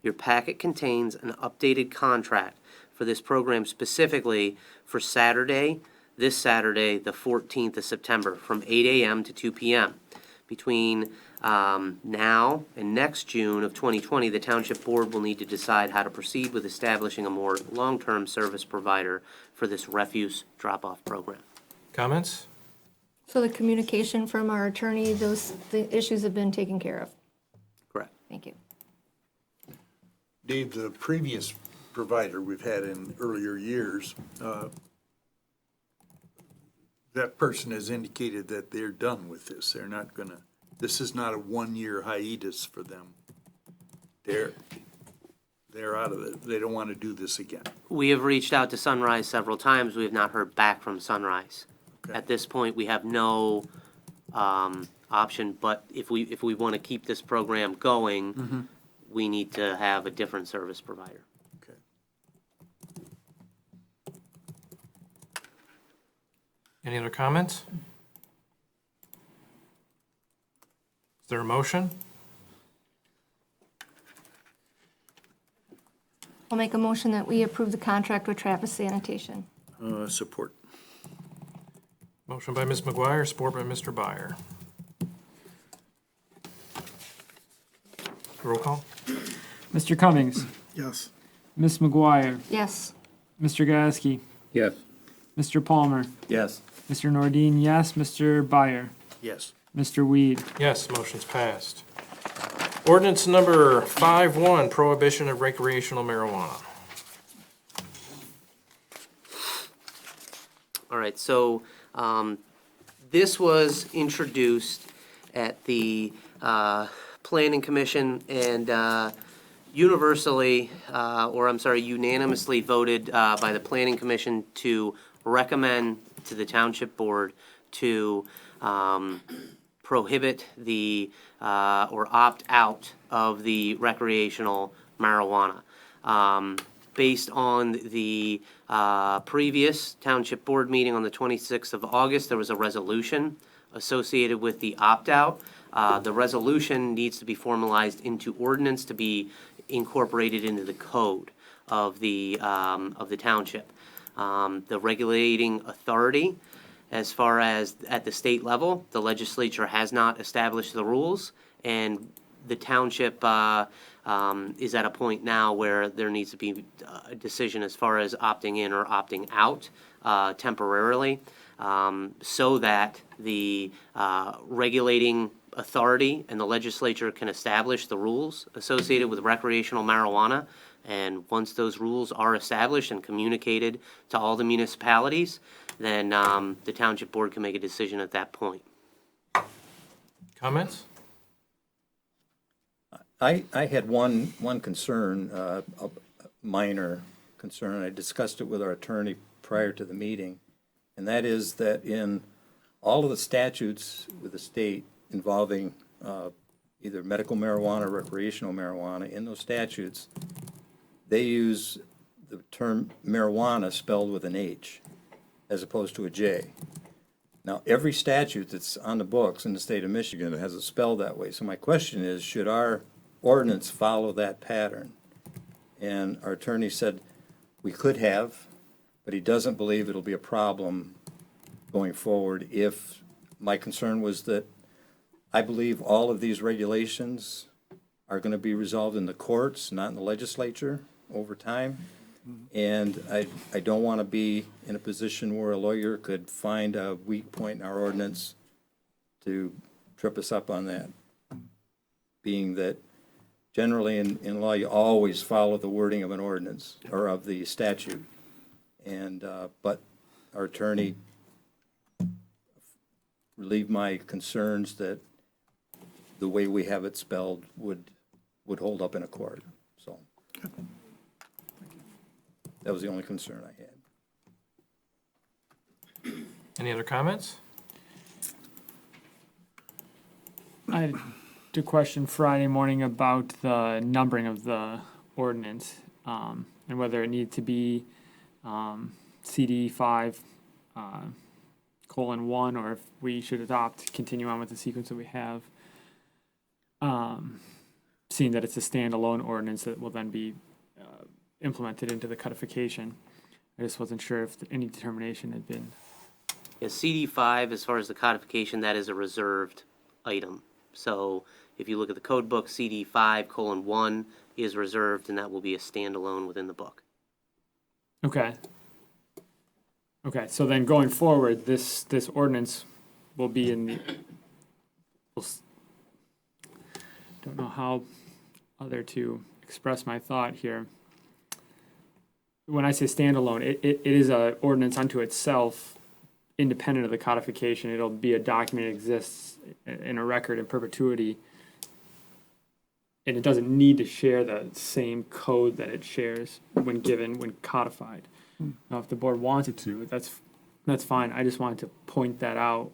Your packet contains an updated contract for this program specifically for this Saturday, the 14th of September, from 8 a.m. to 2 p.m. Between now and next June of 2020, the Township Board will need to decide how to proceed with establishing a more long-term service provider for this refuse drop-off program. Comments? So the communication from our attorney, the issues have been taken care of. Correct. Thank you. Dave, the previous provider we've had in earlier years, that person has indicated that they're done with this. They're not gonna, this is not a one-year hiatus for them. They're out of it. They don't want to do this again. We have reached out to Sunrise several times. We have not heard back from Sunrise. Okay. At this point, we have no option, but if we want to keep this program going, we need to have a different service provider. Okay. Any other comments? Is there a motion? I'll make a motion that we approve the contract with Travis Sanitation. Support. Motion by Ms. McGuire, support by Mr. Byer. Roll call. Mr. Cummings, Yes. Ms. McGuire, Yes. Mr. Gasky, Yes. Mr. Palmer, Yes. Mr. Nordine, yes, Mr. Byer, Yes. Mr. Weed. Yes, motion's passed. Ordinance number 5-1, prohibition of recreational marijuana. All right, so This was introduced at the Planning Commission and unanimously voted by the Planning Commission to recommend to the Township Board to prohibit the, or opt out of the recreational marijuana. Based on the previous Township Board meeting on the 26th of August, there was a resolution associated with the opt-out. The resolution needs to be formalized into ordinance to be incorporated into the code of the township. The regulating authority, as far as at the state level, the legislature has not established the rules, and the township is at a point now where there needs to be a decision as far as opting in or opting out temporarily, so that the regulating authority and the legislature can establish the rules associated with recreational marijuana. And once those rules are established and communicated to all the municipalities, then the Township Board can make a decision at that point. Comments? I had one concern, a minor concern. I discussed it with our attorney prior to the meeting, and that is that in all of the statutes with the state involving either medical marijuana or recreational marijuana, in those statutes, they use the term marijuana spelled with an H as opposed to a J. Now, every statute that's on the books in the state of Michigan has it spelled that way. So my question is, should our ordinance follow that pattern? And our attorney said we could have, but he doesn't believe it'll be a problem going forward. If my concern was that I believe all of these regulations are going to be resolved in the courts, not in the legislature over time. And I don't want to be in a position where a lawyer could find a weak point in our ordinance to trip us up on that. Being that generally in law, you always follow the wording of an ordinance or of the statute. And, but our attorney relieved my concerns that the way we have it spelled would hold up in a court, so. That was the only concern I had. Any other comments? I had a question Friday morning about the numbering of the ordinance, and whether it needed to be CD 5:1, or if we should continue on with the sequence that we have. Seeing that it's a standalone ordinance that will then be implemented into the codification. I just wasn't sure if any determination had been. Yeah, CD5, as far as the codification, that is a reserved item. So if you look at the code book, CD5:1 is reserved, and that will be a standalone within the book. Okay. Okay, so then going forward, this ordinance will be in the, don't know how other to express my thought here. When I say standalone, it is a ordinance unto itself, independent of the codification. It'll be a document that exists in a record in perpetuity, and it doesn't need to share the same code that it shares when codified. Now, if the board wanted to, that's fine. I just wanted to point that out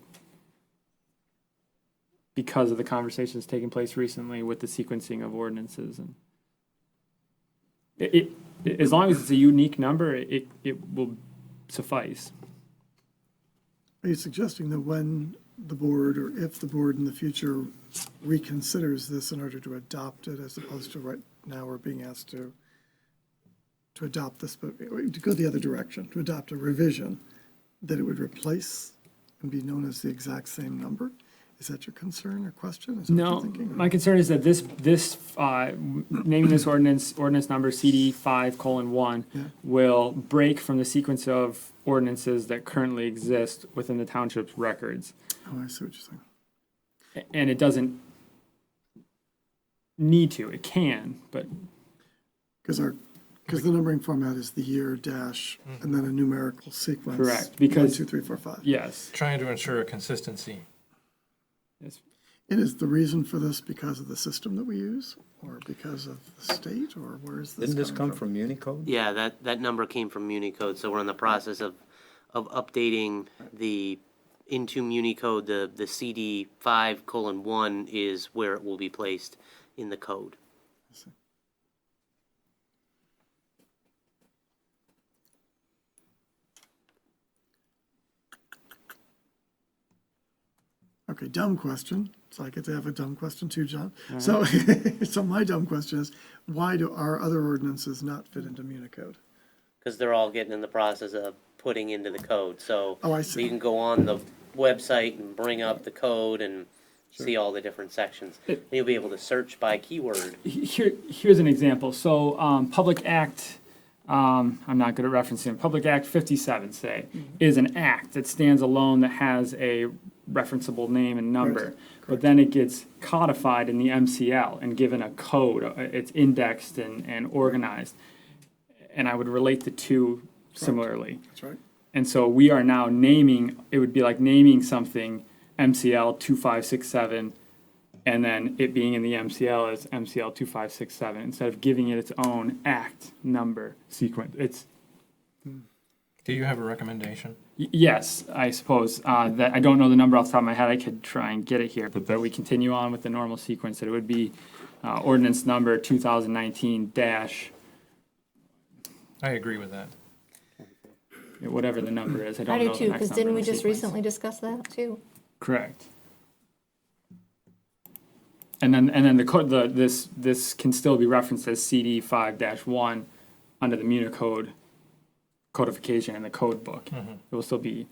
because of the conversations taking place recently with the sequencing of ordinances, and it as long as it's a unique number, it will suffice. Are you suggesting that when the board, or if the board in the future reconsiders this in order to adopt it, as opposed to right now we're being asked to adopt this, but to go the other direction, to adopt a revision, that it would replace and be known as the exact same number? Is that your concern or question? Is that what No, you're thinking? my concern is that this naming this ordinance number CD 5:1, will break from the sequence of ordinances that currently exist within the township's records. Oh, I see what you're saying. And it doesn't need to. It can, but Because our Because the numbering format is the year dash and then a numerical sequence. Correct, 1, because- 2, 3, 4, 5. Yes. Trying to ensure a consistency. Yes. And is the reason for this because of the system that we use, or because of the state, or where is this Didn't this coming come from Unicode? Yeah, that number came from Unicode, so we're in the process of updating into Unicode, the CD 5:1 is where it will be placed in the code. Okay, dumb question. So I get to have a dumb question too, John. So, so my dumb question is, why do our other ordinances not fit into Unicode? Because they're all getting in the process of putting into the code, so. Oh, I see. You can go on the website and bring up the code and see all the different sections. And you'll be able to search by keyword. Here's an example. So, Public Act, I'm not good at referencing, Public Act 57, say, is an act that stands alone that has a referenceable name and number. But then it gets codified in the MCL and given a code. It's indexed and organized. And I would relate the two similarly. That's right. And so we are now naming, it would be like naming something MCL 2567, and then it being in the MCL as MCL 2567, instead of giving it its own act number sequence. It's, Do you have a recommendation? yes, I suppose, that I don't know the number off the top of my head. I could try and get it here, but that we continue on with the normal sequence, that it would be ordinance number 2019 dash, I agree with that. whatever the number is. I don't I know do the too, next because number didn't in we the just sequence. recently discuss that too? Correct. And then the code, this can still be referenced as CD 5-1 under the Municode codification in the code book. It will still be,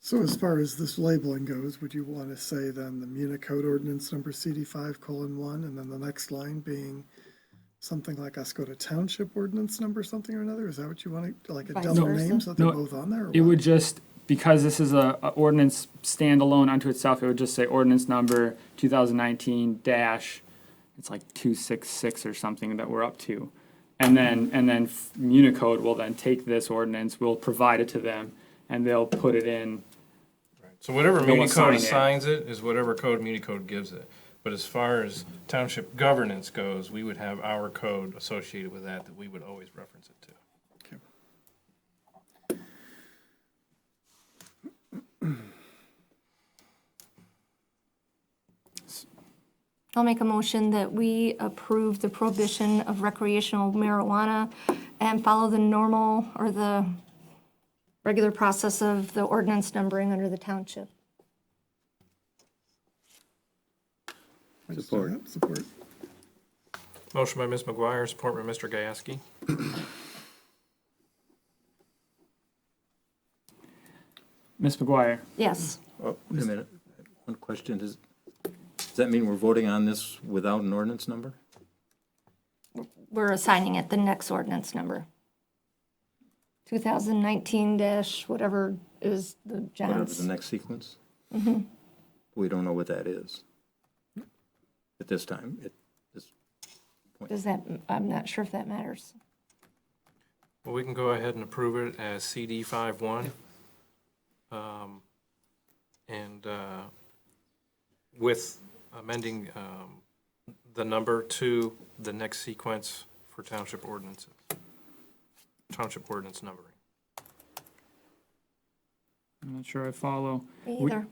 So as far as this labeling goes, would you want to say then the Unicode ordinance number CD 5:1, and then the next line being something like Oscoda Township ordinance number something or another? Is that what you want to, like a Vice double versa? name so that they're No, both on there? or it what? would just, because this is a ordinance standalone unto itself, it would just say ordinance number 2019 dash, it's like 266 or something that we're up to. And then Municode will then take this ordinance, we'll provide it to them, and they'll put it in. So whatever They'll Municode assign it. assigns it is whatever code Municode gives it. But as far as township governance goes, we would have our code associated with that we would always reference it to. I'll make a motion that we approve the prohibition of recreational marijuana and follow the normal or the regular process of the ordinance numbering under the township. I just Support. say that, Support. Motion by Ms. McGuire, support by Mr. Gasky. Ms. McGuire? Yes. Oh, wait a minute. One question, does that mean we're voting on this without an ordinance number? We're assigning it the next ordinance number. 2019 dash whatever is the Whatever John's. the next sequence? We don't know what that is at this time. Does that, I'm not sure if that matters. Well, we can go ahead and approve it as CD 5-1. And with amending the number to the next sequence for township ordinances. Township ordinance numbering. I'm not sure I follow. Me We- either.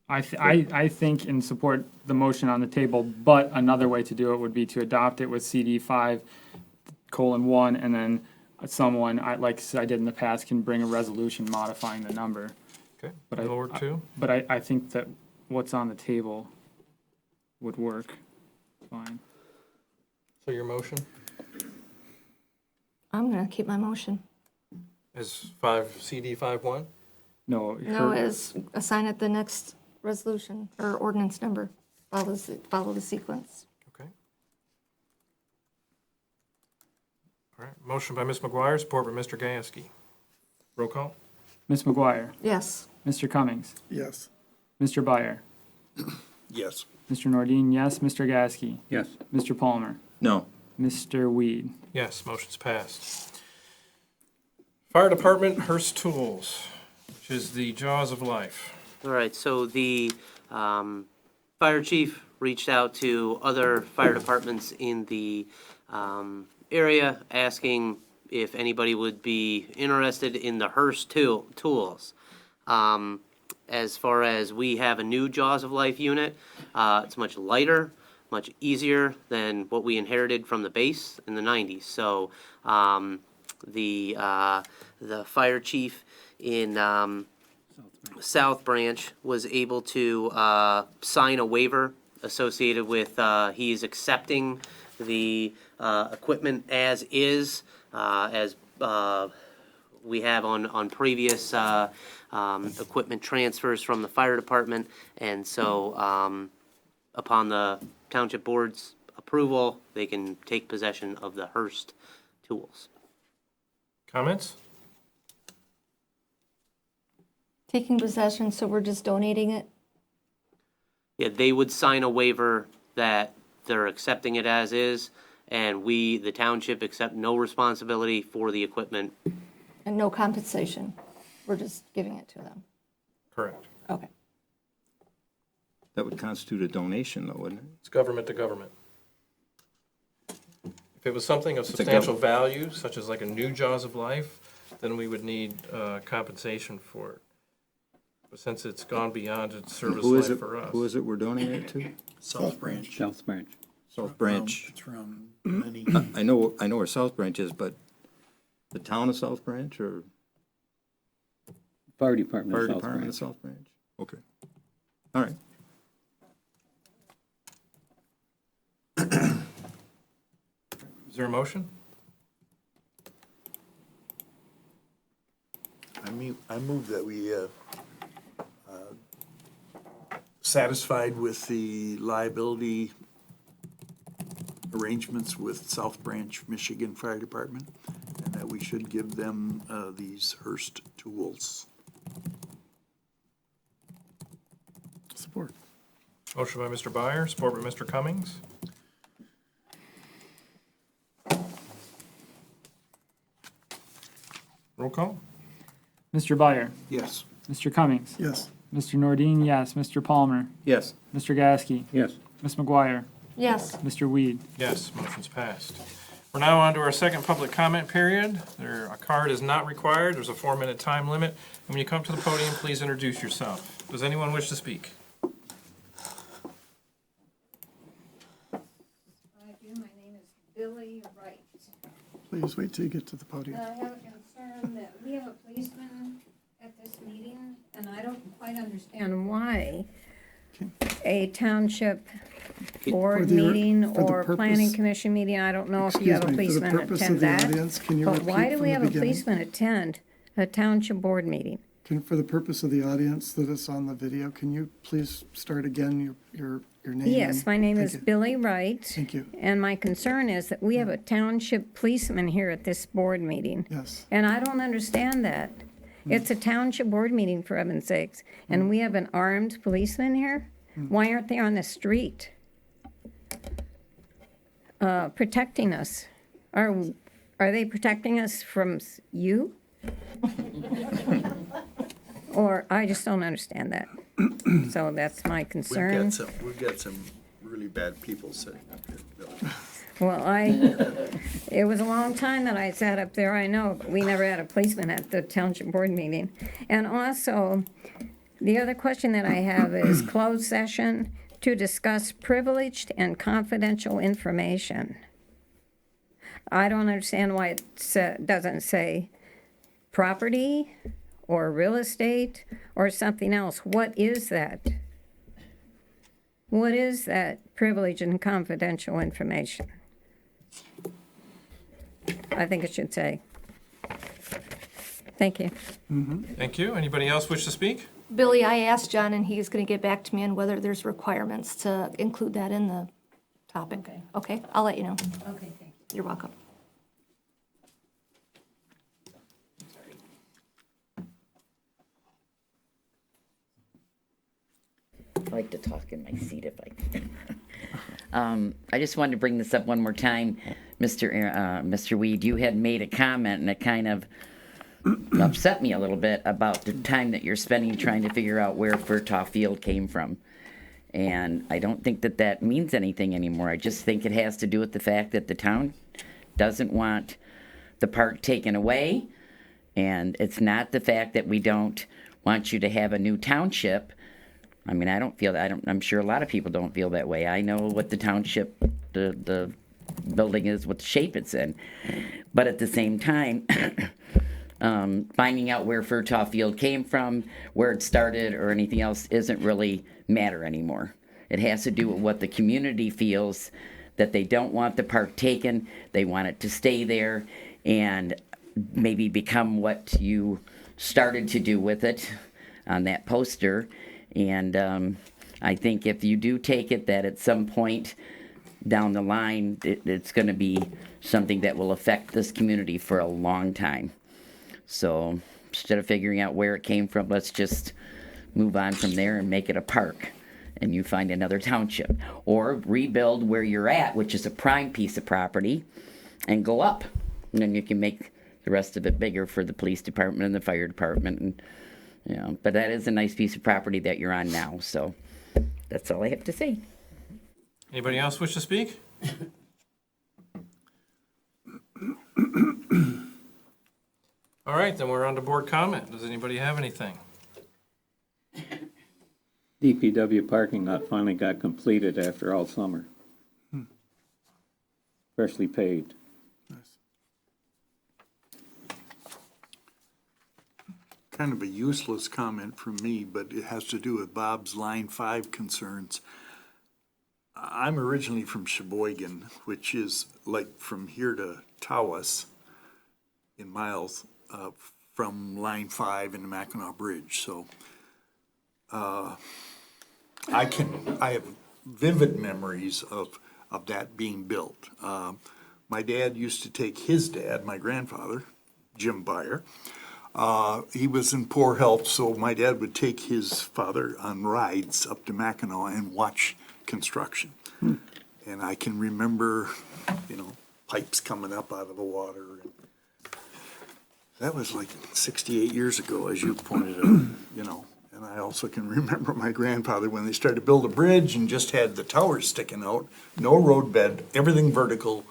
I think and support the motion on the table, but another way to do it would be to adopt it with CD 5:1, and then someone, like I did in the past, can bring a resolution modifying the number. Okay, But that'll work too. But I think that what's on the table would work fine. So your motion I'm gonna keep my motion. is CD 5-1? No, No, her- is assign it the next resolution or ordinance number. Follow the sequence. Okay. All right, motion by Ms. McGuire, support by Mr. Gasky. Roll call? Ms. McGuire, Yes. Mr. Cummings, Yes. Mr. Byer, Yes. Mr. Nordine, yes, Mr. Gasky, Yes. Mr. Palmer, No. Mr. Weed. Yes, motion's passed. Fire Department Hearst Tools, which is the jaws of life. All right, so the fire chief reached out to other fire departments in the area, asking if anybody would be interested in the Hearst tools. As far as we have a new Jaws of Life unit, it's much lighter, much easier than what we inherited from the base in the 90s. So the fire chief in South Branch was able to sign a waiver associated with he's accepting the equipment as is, as we have on previous equipment transfers from the fire department. And so upon the township board's approval, they can take possession of the Hearst tools. Comments? Taking possession, so we're just donating it? Yeah, they would sign a waiver that they're accepting it as is, and we, the township, accept no responsibility for the equipment. And no compensation? We're just giving it to them? Correct. Okay. That would constitute a donation, though, wouldn't it? It's government to government. If it was something of a substantial value, such as like a new Jaws of Life, then we would need compensation for it. But since it's gone beyond its service Who is life it, for us. who is it we're donating it to? South Branch. South Branch. South Branch. It's from many. I know where South Branch is, but the town of South Branch or Fire Department fire of South department Branch. of South Branch? Okay. All right. Is there a motion? I move that we satisfied with the liability arrangements with South Branch, Michigan Fire Department, and that we should give them these Hearst tools. Support. Motion by Mr. Byer, support by Mr. Cummings. Roll call? Mr. Byer. Yes. Mr. Cummings. Yes. Mr. Nordine, yes. Mr. Palmer. Yes. Mr. Gasky. Yes. Ms. McGuire. Yes. Mr. Weed. Yes, motion's passed. We're now on to our second public comment period. A card is not required. There's a 4-minute time limit. And when you come to the podium, please introduce yourself. Does anyone wish to speak? I do. My name is Billy Wright. Please wait till you get to the podium. I have a concern that we have a policeman at this meeting, and I don't quite understand why a township board meeting for the or planning purpose- commission meeting, I don't know if you Excuse have a me, for the policeman purpose of attend the that. audience, can you But why repeat do from we the have a beginning? policeman attend a township board meeting? For the purpose of the audience that is on the video, can you please start again your name? Yes, my name Thank is you. Billy Wright. Thank you. And my concern is that we have a township policeman here at this board meeting. Yes. And I don't understand that. It's a township board meeting, for heaven's sakes, and we have an armed policeman here? Why aren't they on the street? Protecting us? Are they protecting us from you? Or, I just don't understand that. So that's my concern. We've got some really bad people sitting up here, Bill. Well, it was a long time that I sat up there, I know, but we never had a policeman at the township board meeting. And also, the other question that I have is closed session to discuss privileged and confidential information. I don't understand why it doesn't say property or real estate or something else. What is that? What is that privileged and confidential information? I think it should say. Thank you. Thank you. Anybody else wish to speak? Billy, I asked John, and he's going to get back to me on whether there's requirements to include that in the topic. Okay. Okay, I'll let you know. Okay, thank you. You're welcome. I like to talk in my seat if I can. I just wanted to bring this up one more time Mr. Weed, you had made a comment, and it kind of upset me a little bit about the time that you're spending trying to figure out where Furtaw Field came from. And I don't think that that means anything anymore. I just think it has to do with the fact that the town doesn't want the park taken away. And it's not the fact that we don't want you to have a new township. I mean, I don't feel that. I'm sure a lot of people don't feel that way. I know what the township, the building is, what shape it's in. But at the same time, finding out where Furtaw Field came from, where it started, or anything else isn't really matter anymore. It has to do with what the community feels, that they don't want the park taken, they want it to stay there, and maybe become what you started to do with it on that poster. And I think if you do take it, that at some point down the line, it's going to be something that will affect this community for a long time. So instead of figuring out where it came from, let's just move on from there and make it a park, and you find another township. Or rebuild where you're at, which is a prime piece of property, and go up. And then you can make the rest of it bigger for the police department and the fire department. And, you know, but that is a nice piece of property that you're on now. So that's all I have to say. Anybody else wish to speak? All right, then we're on to board comment. Does anybody have anything? DPW parking lot finally got completed after all summer. Freshly paved. Kind of a useless comment from me, but it has to do with Bob's Line 5 concerns. I'm originally from Sheboygan, which is like from here to Tawas in miles from Line 5 and the Mackinac Bridge. So I have vivid memories of that being built. My dad used to take his dad, my grandfather, Jim Byer. He was in poor health, so my dad would take his father on rides up to Mackinac and watch construction. And I can remember, pipes coming up out of the water. That was like 68 years ago, as you pointed out, And I also can remember my grandfather when they started to build a bridge and just had the towers sticking out, no road bed, everything vertical.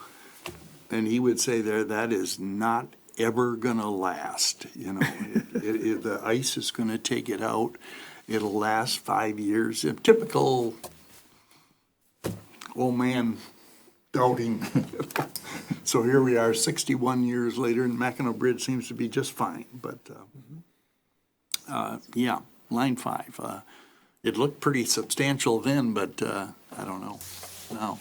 And he would say that is not ever gonna last, the ice is gonna take it out. It'll last 5 years. A typical old man doubting. So here we are, 61 years later, and Mackinac Bridge seems to be just fine. But yeah, Line 5. It looked pretty substantial then, but I don't know now.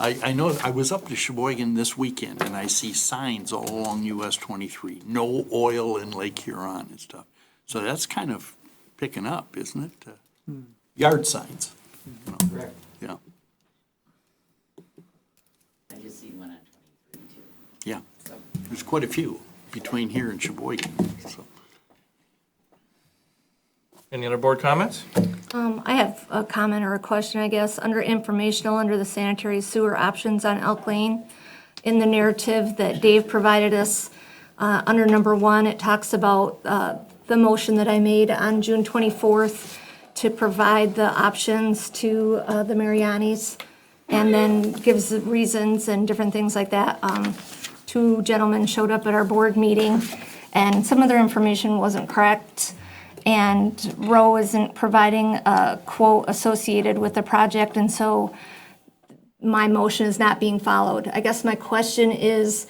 I know I was up to Sheboygan this weekend, and I see signs all along US 23, no oil in Lake Huron and stuff. So that's kind of picking up, isn't it? Yard signs. Correct. Yeah, I just see one on 23 too. yeah. So. There's quite a few between here and Sheboygan. So. Any other board comments? I have a comment or a question, I guess. Under informational, under the sanitary sewer options on Elk Lane, in the narrative that Dave provided us, under number 1, it talks about the motion that I made on June 24th to provide the options to the Marianis, and then gives the reasons and different things like that. 2 gentlemen showed up at our board meeting, and some of their information wasn't correct. And Roe isn't providing a quote associated with the project, and so my motion is not being followed. I guess my question is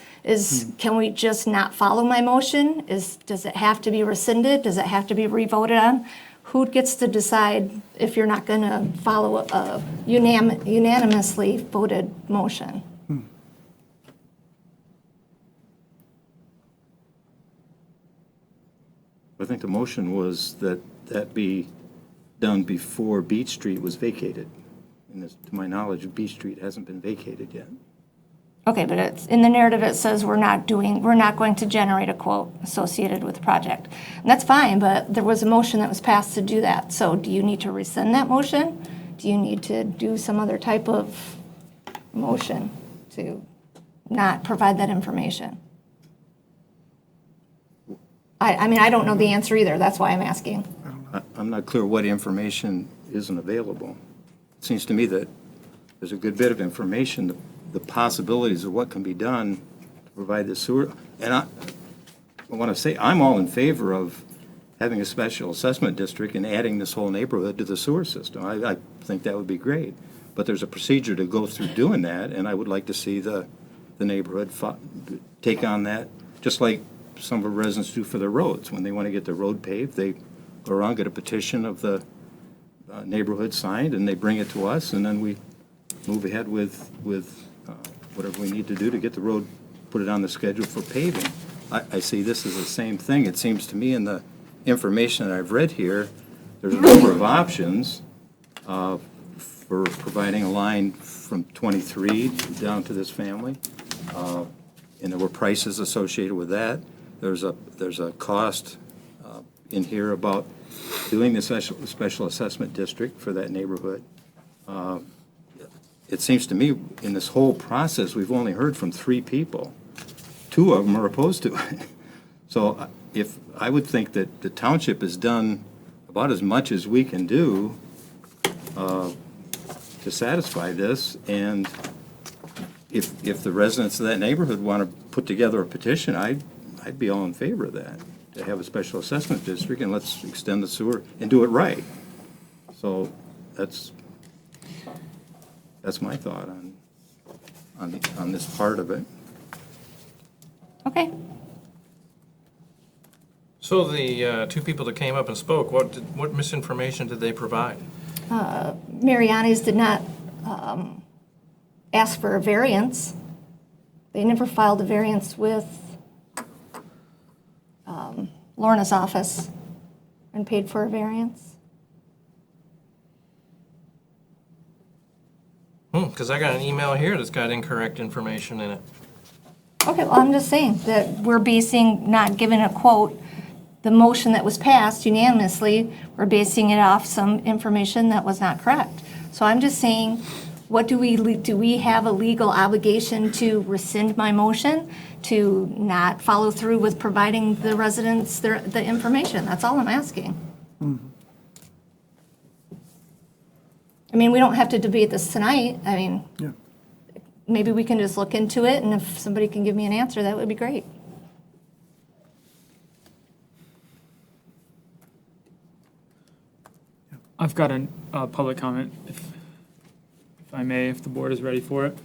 can we just not follow my motion? Does it have to be rescinded? Does it have to be revoted on? Who gets to decide if you're not gonna follow a unanimously voted motion? I think the motion was that be done before Beach Street was vacated. And to my knowledge, Beach Street hasn't been vacated yet. Okay, but it's, in the narrative, it says we're not going to generate a quote associated with the project. And that's fine, but there was a motion that was passed to do that. So do you need to rescind that motion? Do you need to do some other type of motion to not provide that information? I mean, I don't know the answer either, that's why I'm asking. I'm not clear what information isn't available. It seems to me that there's a good bit of information, the possibilities of what can be done to provide the sewer. And I want to say, I'm all in favor of having a special assessment district and adding this whole neighborhood to the sewer system. I think that would be great. But there's a procedure to go through doing that, and I would like to see the neighborhood take on that, just like some of our residents do for their roads. When they want to get the road paved, they go around, get a petition of the neighborhood signed, and they bring it to us, and then we move ahead with whatever we need to do to get the road, put it on the schedule for paving. I see this as the same thing. It seems to me in the information that I've read here, there's a number of options for providing a line from 23 down to this family. And there were prices associated with that. There's a cost in here about doing the special assessment district for that neighborhood. It seems to me, in this whole process, we've only heard from 3 people. 2 of them are opposed to it. So if, I would think that the township has done about as much as we can do to satisfy this, and if the residents of that neighborhood want to put together a petition, I'd be all in favor of that, to have a special assessment district, and let's extend the sewer and do it right. So that's my thought on this part of it. Okay. So the 2 people that came up and spoke, what misinformation did they provide? Mariani's did not ask for a variance. They never filed a variance with Lorna's office and paid for a variance. Because I got an email here that's got incorrect information in it. Okay, well, I'm just saying that we're basing, not giving a quote, the motion that was passed unanimously, we're basing it off some information that was not correct. So I'm just saying, what do we have a legal obligation to rescind my motion, to not follow through with providing the residents the information? That's all I'm asking. I mean, we don't have to debate this tonight. I mean, Yeah. maybe we can just look into it, and if somebody can give me an answer, that would be great. I've got a public comment, if I may, if the board is ready for it.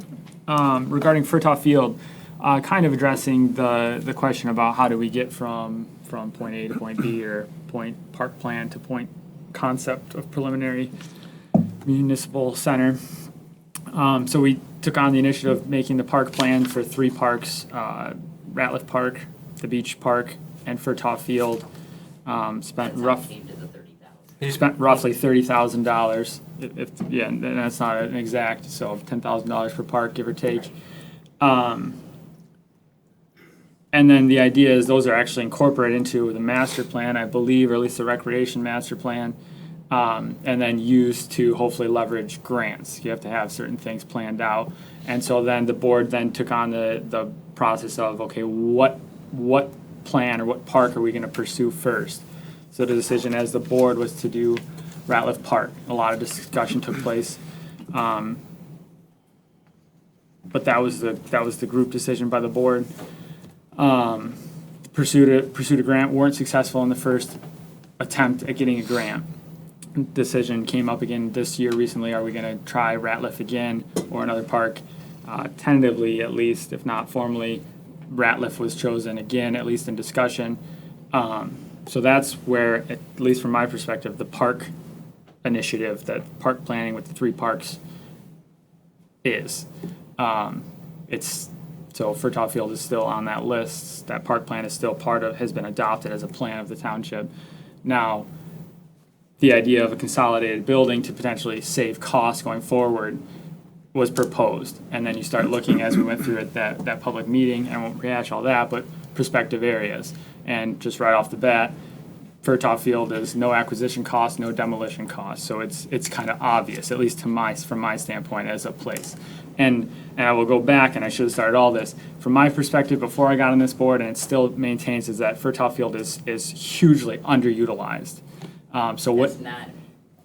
Regarding Furtaw Field, kind of addressing the question about how do we get from point A to point B, or point park plan to point concept of preliminary municipal center. So we took on the initiative of making the park plan for 3 parks, Ratliff Park, the Beach Park, and Furtaw Field. Spent roughly $30,000. And that's not an exact, so $10,000 per park, give or take. And then the idea is those are actually incorporated into the master plan, I believe, or at least the recreation master plan, and then used to hopefully leverage grants. You have to have certain things planned out. And so then the board then took on the process of, okay, what plan or what park are we going to pursue first? So the decision as the board was to do Ratliff Park. A lot of discussion took place. But that was the group decision by the board. Pursued a grant, weren't successful in the first attempt at getting a grant. Decision came up again this year recently. Are we going to try Ratliff again or another park? Tentatively, at least, if not formally, Ratliff was chosen again, at least in discussion. So that's where, at least from my perspective, the park initiative, that park planning with the 3 parks is. So Furtaw Field is still on that list. That park plan is still has been adopted as a plan of the township. Now, the idea of a consolidated building to potentially save costs going forward was proposed. And then you start looking, as we went through at that public meeting, I won't rehash all that, but prospective areas. And just right off the bat, Furtaw Field is no acquisition cost, no demolition cost. So it's kind of obvious, at least from my standpoint as a place. And I will go back, and I should have started all this. From my perspective, before I got on this board, and it still maintains, is that Furtaw Field is hugely underutilized. So what? It's not.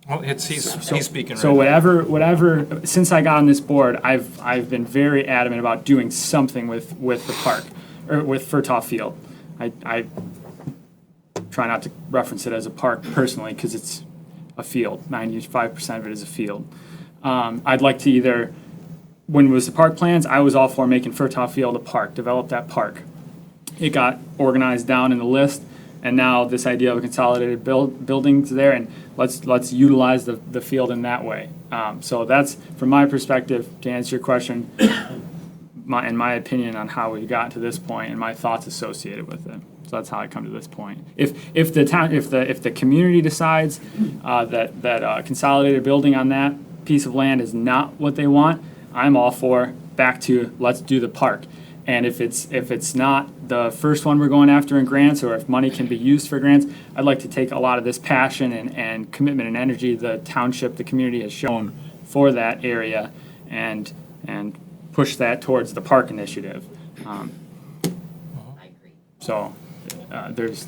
Well, he's speaking right So now. whatever. Since I got on this board, I've been very adamant about doing something with the park, or with Furtaw Field. I try not to reference it as a park personally because it's a field. 95% of it is a field. I'd like to either, when it was the park plans, I was all for making Furtaw Field a park, develop that park. It got organized down in the list, and now this idea of a consolidated buildings there, and let's utilize the field in that way. So that's, from my perspective, to answer your question, my opinion on how we got to this point and my thoughts associated with it. So that's how I come to this point. If the community decides that a consolidated building on that piece of land is not what they want, I'm all for back to let's do the park. And if it's not the first one we're going after in grants, or if money can be used for grants, I'd like to take a lot of this passion and commitment and energy the township, the community has shown for that area, and push that towards the park initiative. I agree. So there's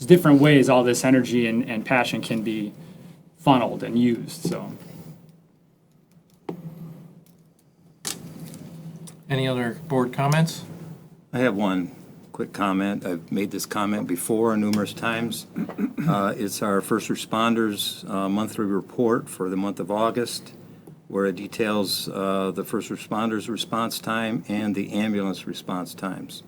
different ways all this energy and passion can be funneled and used. So. Any other board comments? I have one quick comment. I've made this comment before numerous times. It's our first responders monthly report for the month of August, where it details the first responders' response time and the ambulance response times.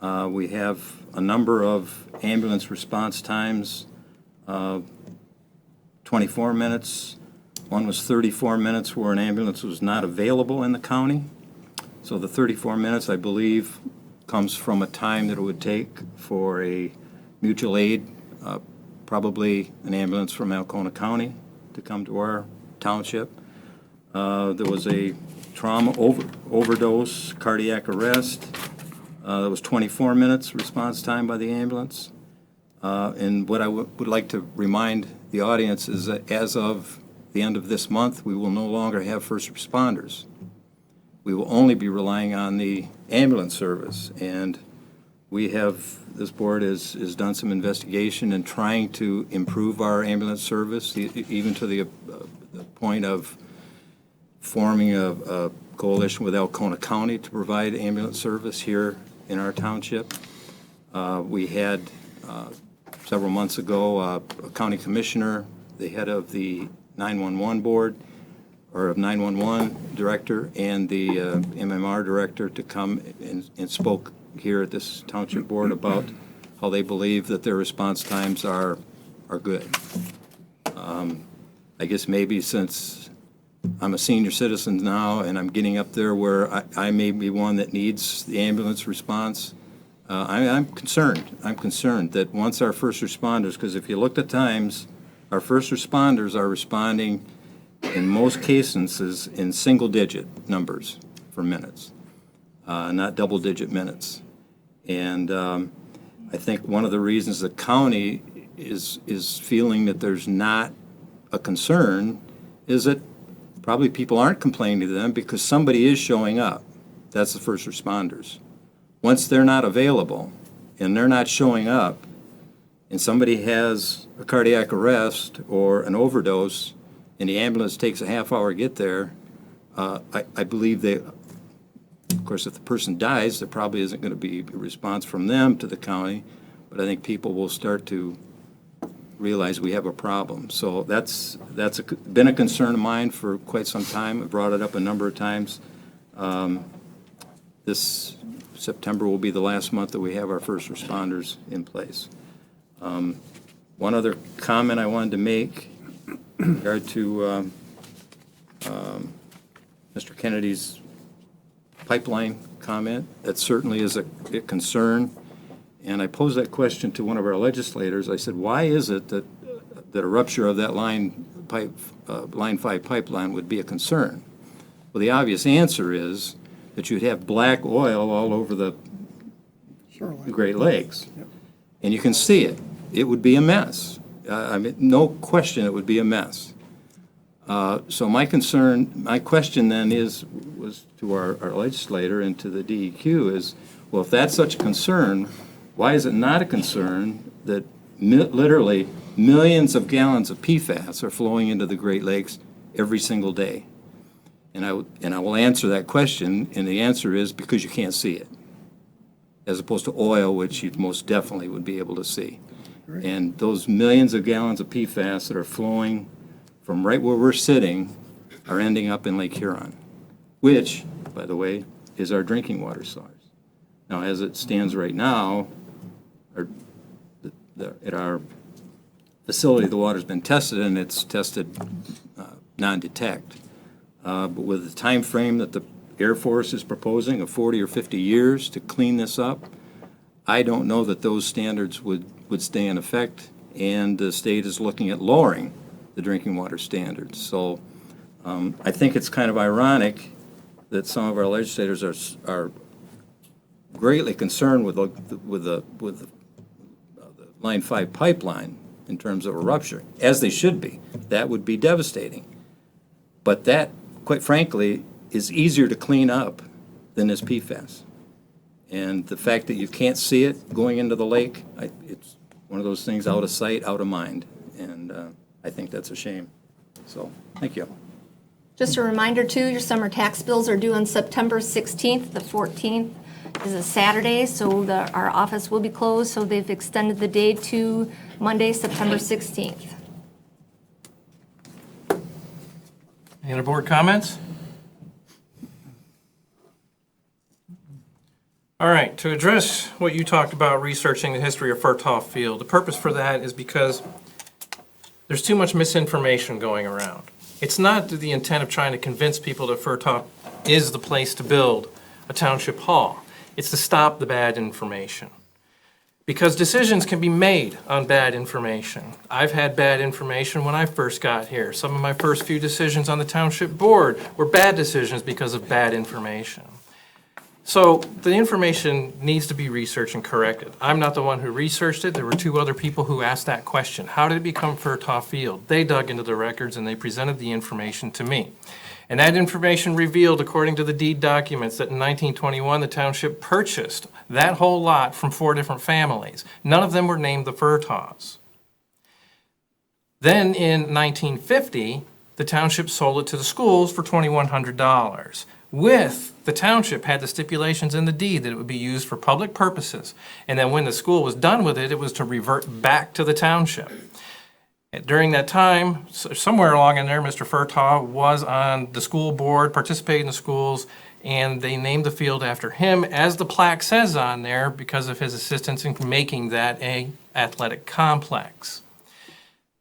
We have a number of ambulance response times, 24 minutes. One was 34 minutes where an ambulance was not available in the county. So the 34 minutes, I believe, comes from a time that it would take for a mutual aid, probably an ambulance from Alcona County, to come to our township. There was a trauma overdose, cardiac arrest. That was 24 minutes response time by the ambulance. And what I would like to remind the audience is that as of the end of this month, we will no longer have first responders. We will only be relying on the ambulance service. And this board has done some investigation in trying to improve our ambulance service, even to the point of forming a coalition with Alcona County to provide ambulance service here in our township. We had, several months ago, a county commissioner, the head of the 911 board, or of 911 director, and the MMR director to come and spoke here at this township board about how they believe that their response times are good. I guess maybe since I'm a senior citizen now and I'm getting up there where I may be one that needs the ambulance response, I'm concerned. I'm concerned that once our first responders, because if you look at times, our first responders are responding in most cases in single-digit numbers for minutes, not double-digit minutes. And I think one of the reasons the county is feeling that there's not a concern is that probably people aren't complaining to them because somebody is showing up. That's the first responders. Once they're not available and they're not showing up, and somebody has a cardiac arrest or an overdose, and the ambulance takes a half hour to get there, I believe of course, if the person dies, there probably isn't going to be a response from them to the county, but I think people will start to realize we have a problem. So that's been a concern of mine for quite some time. I've brought it up a number of times. This September will be the last month that we have our first responders in place. One other comment I wanted to make in regard to Mr. Kennedy's pipeline comment. That certainly is a concern. And I posed that question to one of our legislators. I said, why is it that a rupture of that Line 5 pipeline would be a concern? Well, the obvious answer is that you'd have black oil all over the Great Lakes. And you can see it. it would be a mess. I mean, no question it would be a mess. So my question then was to our legislator and to the DEQ is, well, if that's such a concern, why is it not a concern that literally millions of gallons of PFAS are flowing into the Great Lakes every single day? And I will answer that question, and the answer is because you can't see it, as opposed to oil, which you most definitely would be able to see. And those millions of gallons of PFAS that are flowing from right where we're sitting are ending up in Lake Huron, which, by the way, is our drinking water source. Now, as it stands right now, at our facility, the water's been tested, and it's tested non-detect. But with the time frame that the Air Force is proposing of 40 or 50 years to clean this up, I don't know that those standards would stay in effect, and the state is looking at lowering the drinking water standards. So I think it's kind of ironic that some of our legislators are greatly concerned with the Line 5 pipeline in terms of a rupture, as they should be. That would be devastating. But that, quite frankly, is easier to clean up than this PFAS. And the fact that you can't see it going into the lake, it's one of those things out of sight, out of mind. And I think that's a shame. So, thank you. Just a reminder too, your summer tax bills are due on September 16th. The 14th is a Saturday, so our office will be closed, so they've extended the date to Monday, September 16th. Any other board comments? All right, to address what you talked about, researching the history of Furthoff Field, the purpose for that is because there's too much misinformation going around. It's not to the intent of trying to convince people that Furthoff is the place to build a township hall. It's to stop the bad information. Because decisions can be made on bad information. I've had bad information when I first got here. Some of my first few decisions on the township board were bad decisions because of bad information. So the information needs to be researched and corrected. I'm not the one who researched it. There were two other people who asked that question. How did it become Furthoff Field? They dug into the records and they presented the information to me. And that information revealed, according to the deed documents, that in 1921 the township purchased that whole lot from 4 different families. None of them were named the Furthoffs. Then in 1950, the township sold it to the schools for $2,100. The township had the stipulations in the deed that it would be used for public purposes. And then when the school was done with it, it was to revert back to the township. During that time, somewhere along in there, Mr. Furthoff was on the school board, participating in the schools, and they named the field after him, as the plaque says on there, because of his assistance in making that an athletic complex.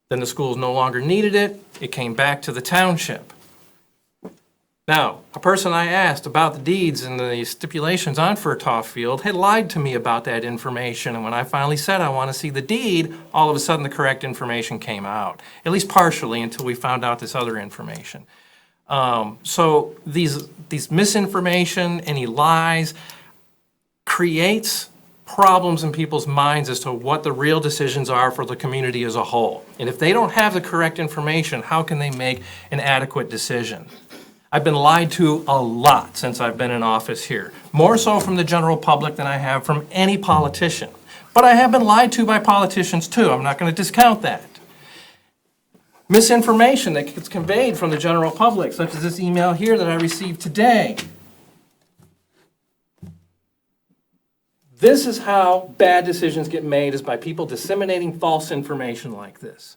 Then the schools no longer needed it. It came back to the township. Now, a person I asked about the deeds and the stipulations on Furthoff Field had lied to me about that information, and when I finally said I want to see the deed, all of a sudden the correct information came out, at least partially, until we found out this other information. So these misinformation, any lies, creates problems in people's minds as to what the real decisions are for the community as a whole. And if they don't have the correct information, how can they make an adequate decision? I've been lied to a lot since I've been in office here, more so from the general public than I have from any politician. But I have been lied to by politicians too. I'm not going to discount that. Misinformation that gets conveyed from the general public, such as this email here that I received today. This is how bad decisions get made, is by people disseminating false information like this.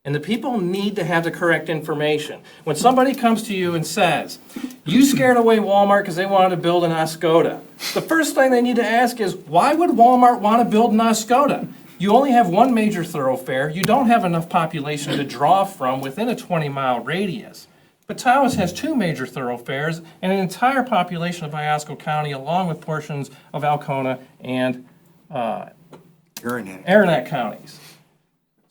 And the people need to have the correct information. When somebody comes to you and says, you scared away Walmart because they wanted to build in Oscoda, the first thing they need to ask is, why would Walmart want to build in Oscoda? You only have one major thoroughfare. You don't have enough population to draw from within a 20-mile radius. But Tawas has 2 major thoroughfares and an entire population of Iosco County, along with portions of Alcona and Aranet counties.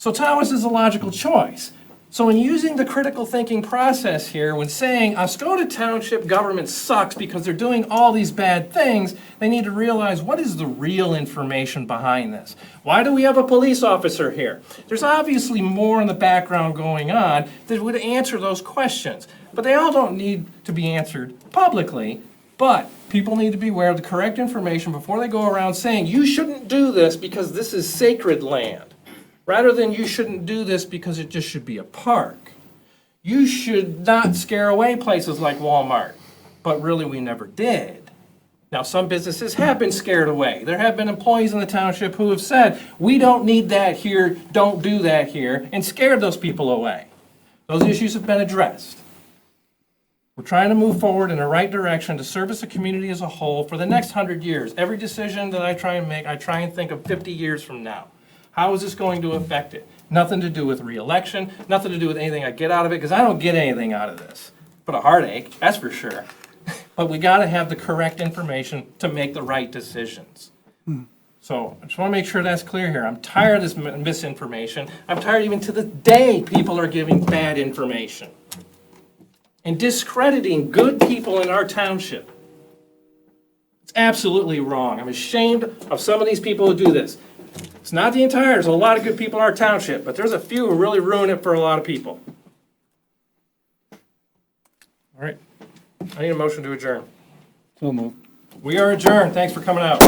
So Tawas is a logical choice. So in using the critical thinking process here, when saying Oscoda Township government sucks because they're doing all these bad things, they need to realize what is the real information behind this. Why do we have a police officer here? There's obviously more in the background going on that would answer those questions. But they all don't need to be answered publicly. But people need to be aware of the correct information before they go around saying, you shouldn't do this because this is sacred land. Rather than you shouldn't do this because it just should be a park. You should not scare away places like Walmart, but really we never did. Now some businesses have been scared away. There have been employees in the township who have said, we don't need that here, don't do that here, and scared those people away. Those issues have been addressed. We're trying to move forward in the right direction to service the community as a whole for the next 100 years. Every decision that I try and make, I try and think of 50 years from now. How is this going to affect it? Nothing to do with re-election, nothing to do with anything I get out of it, because I don't get anything out of this. But a heartache, that's for sure. But we gotta have the correct information to make the right decisions. So I just wanna make sure that's clear here. I'm tired of this misinformation. I'm tired even to the day people are giving bad information and discrediting good people in our township. It's absolutely wrong. I'm ashamed of some of these people who do this. It's not the entire, there's a lot of good people in our township, but there's a few who really ruin it for a lot of people. All right, I need a motion to adjourn. So moved. We are adjourned. Thanks for coming out.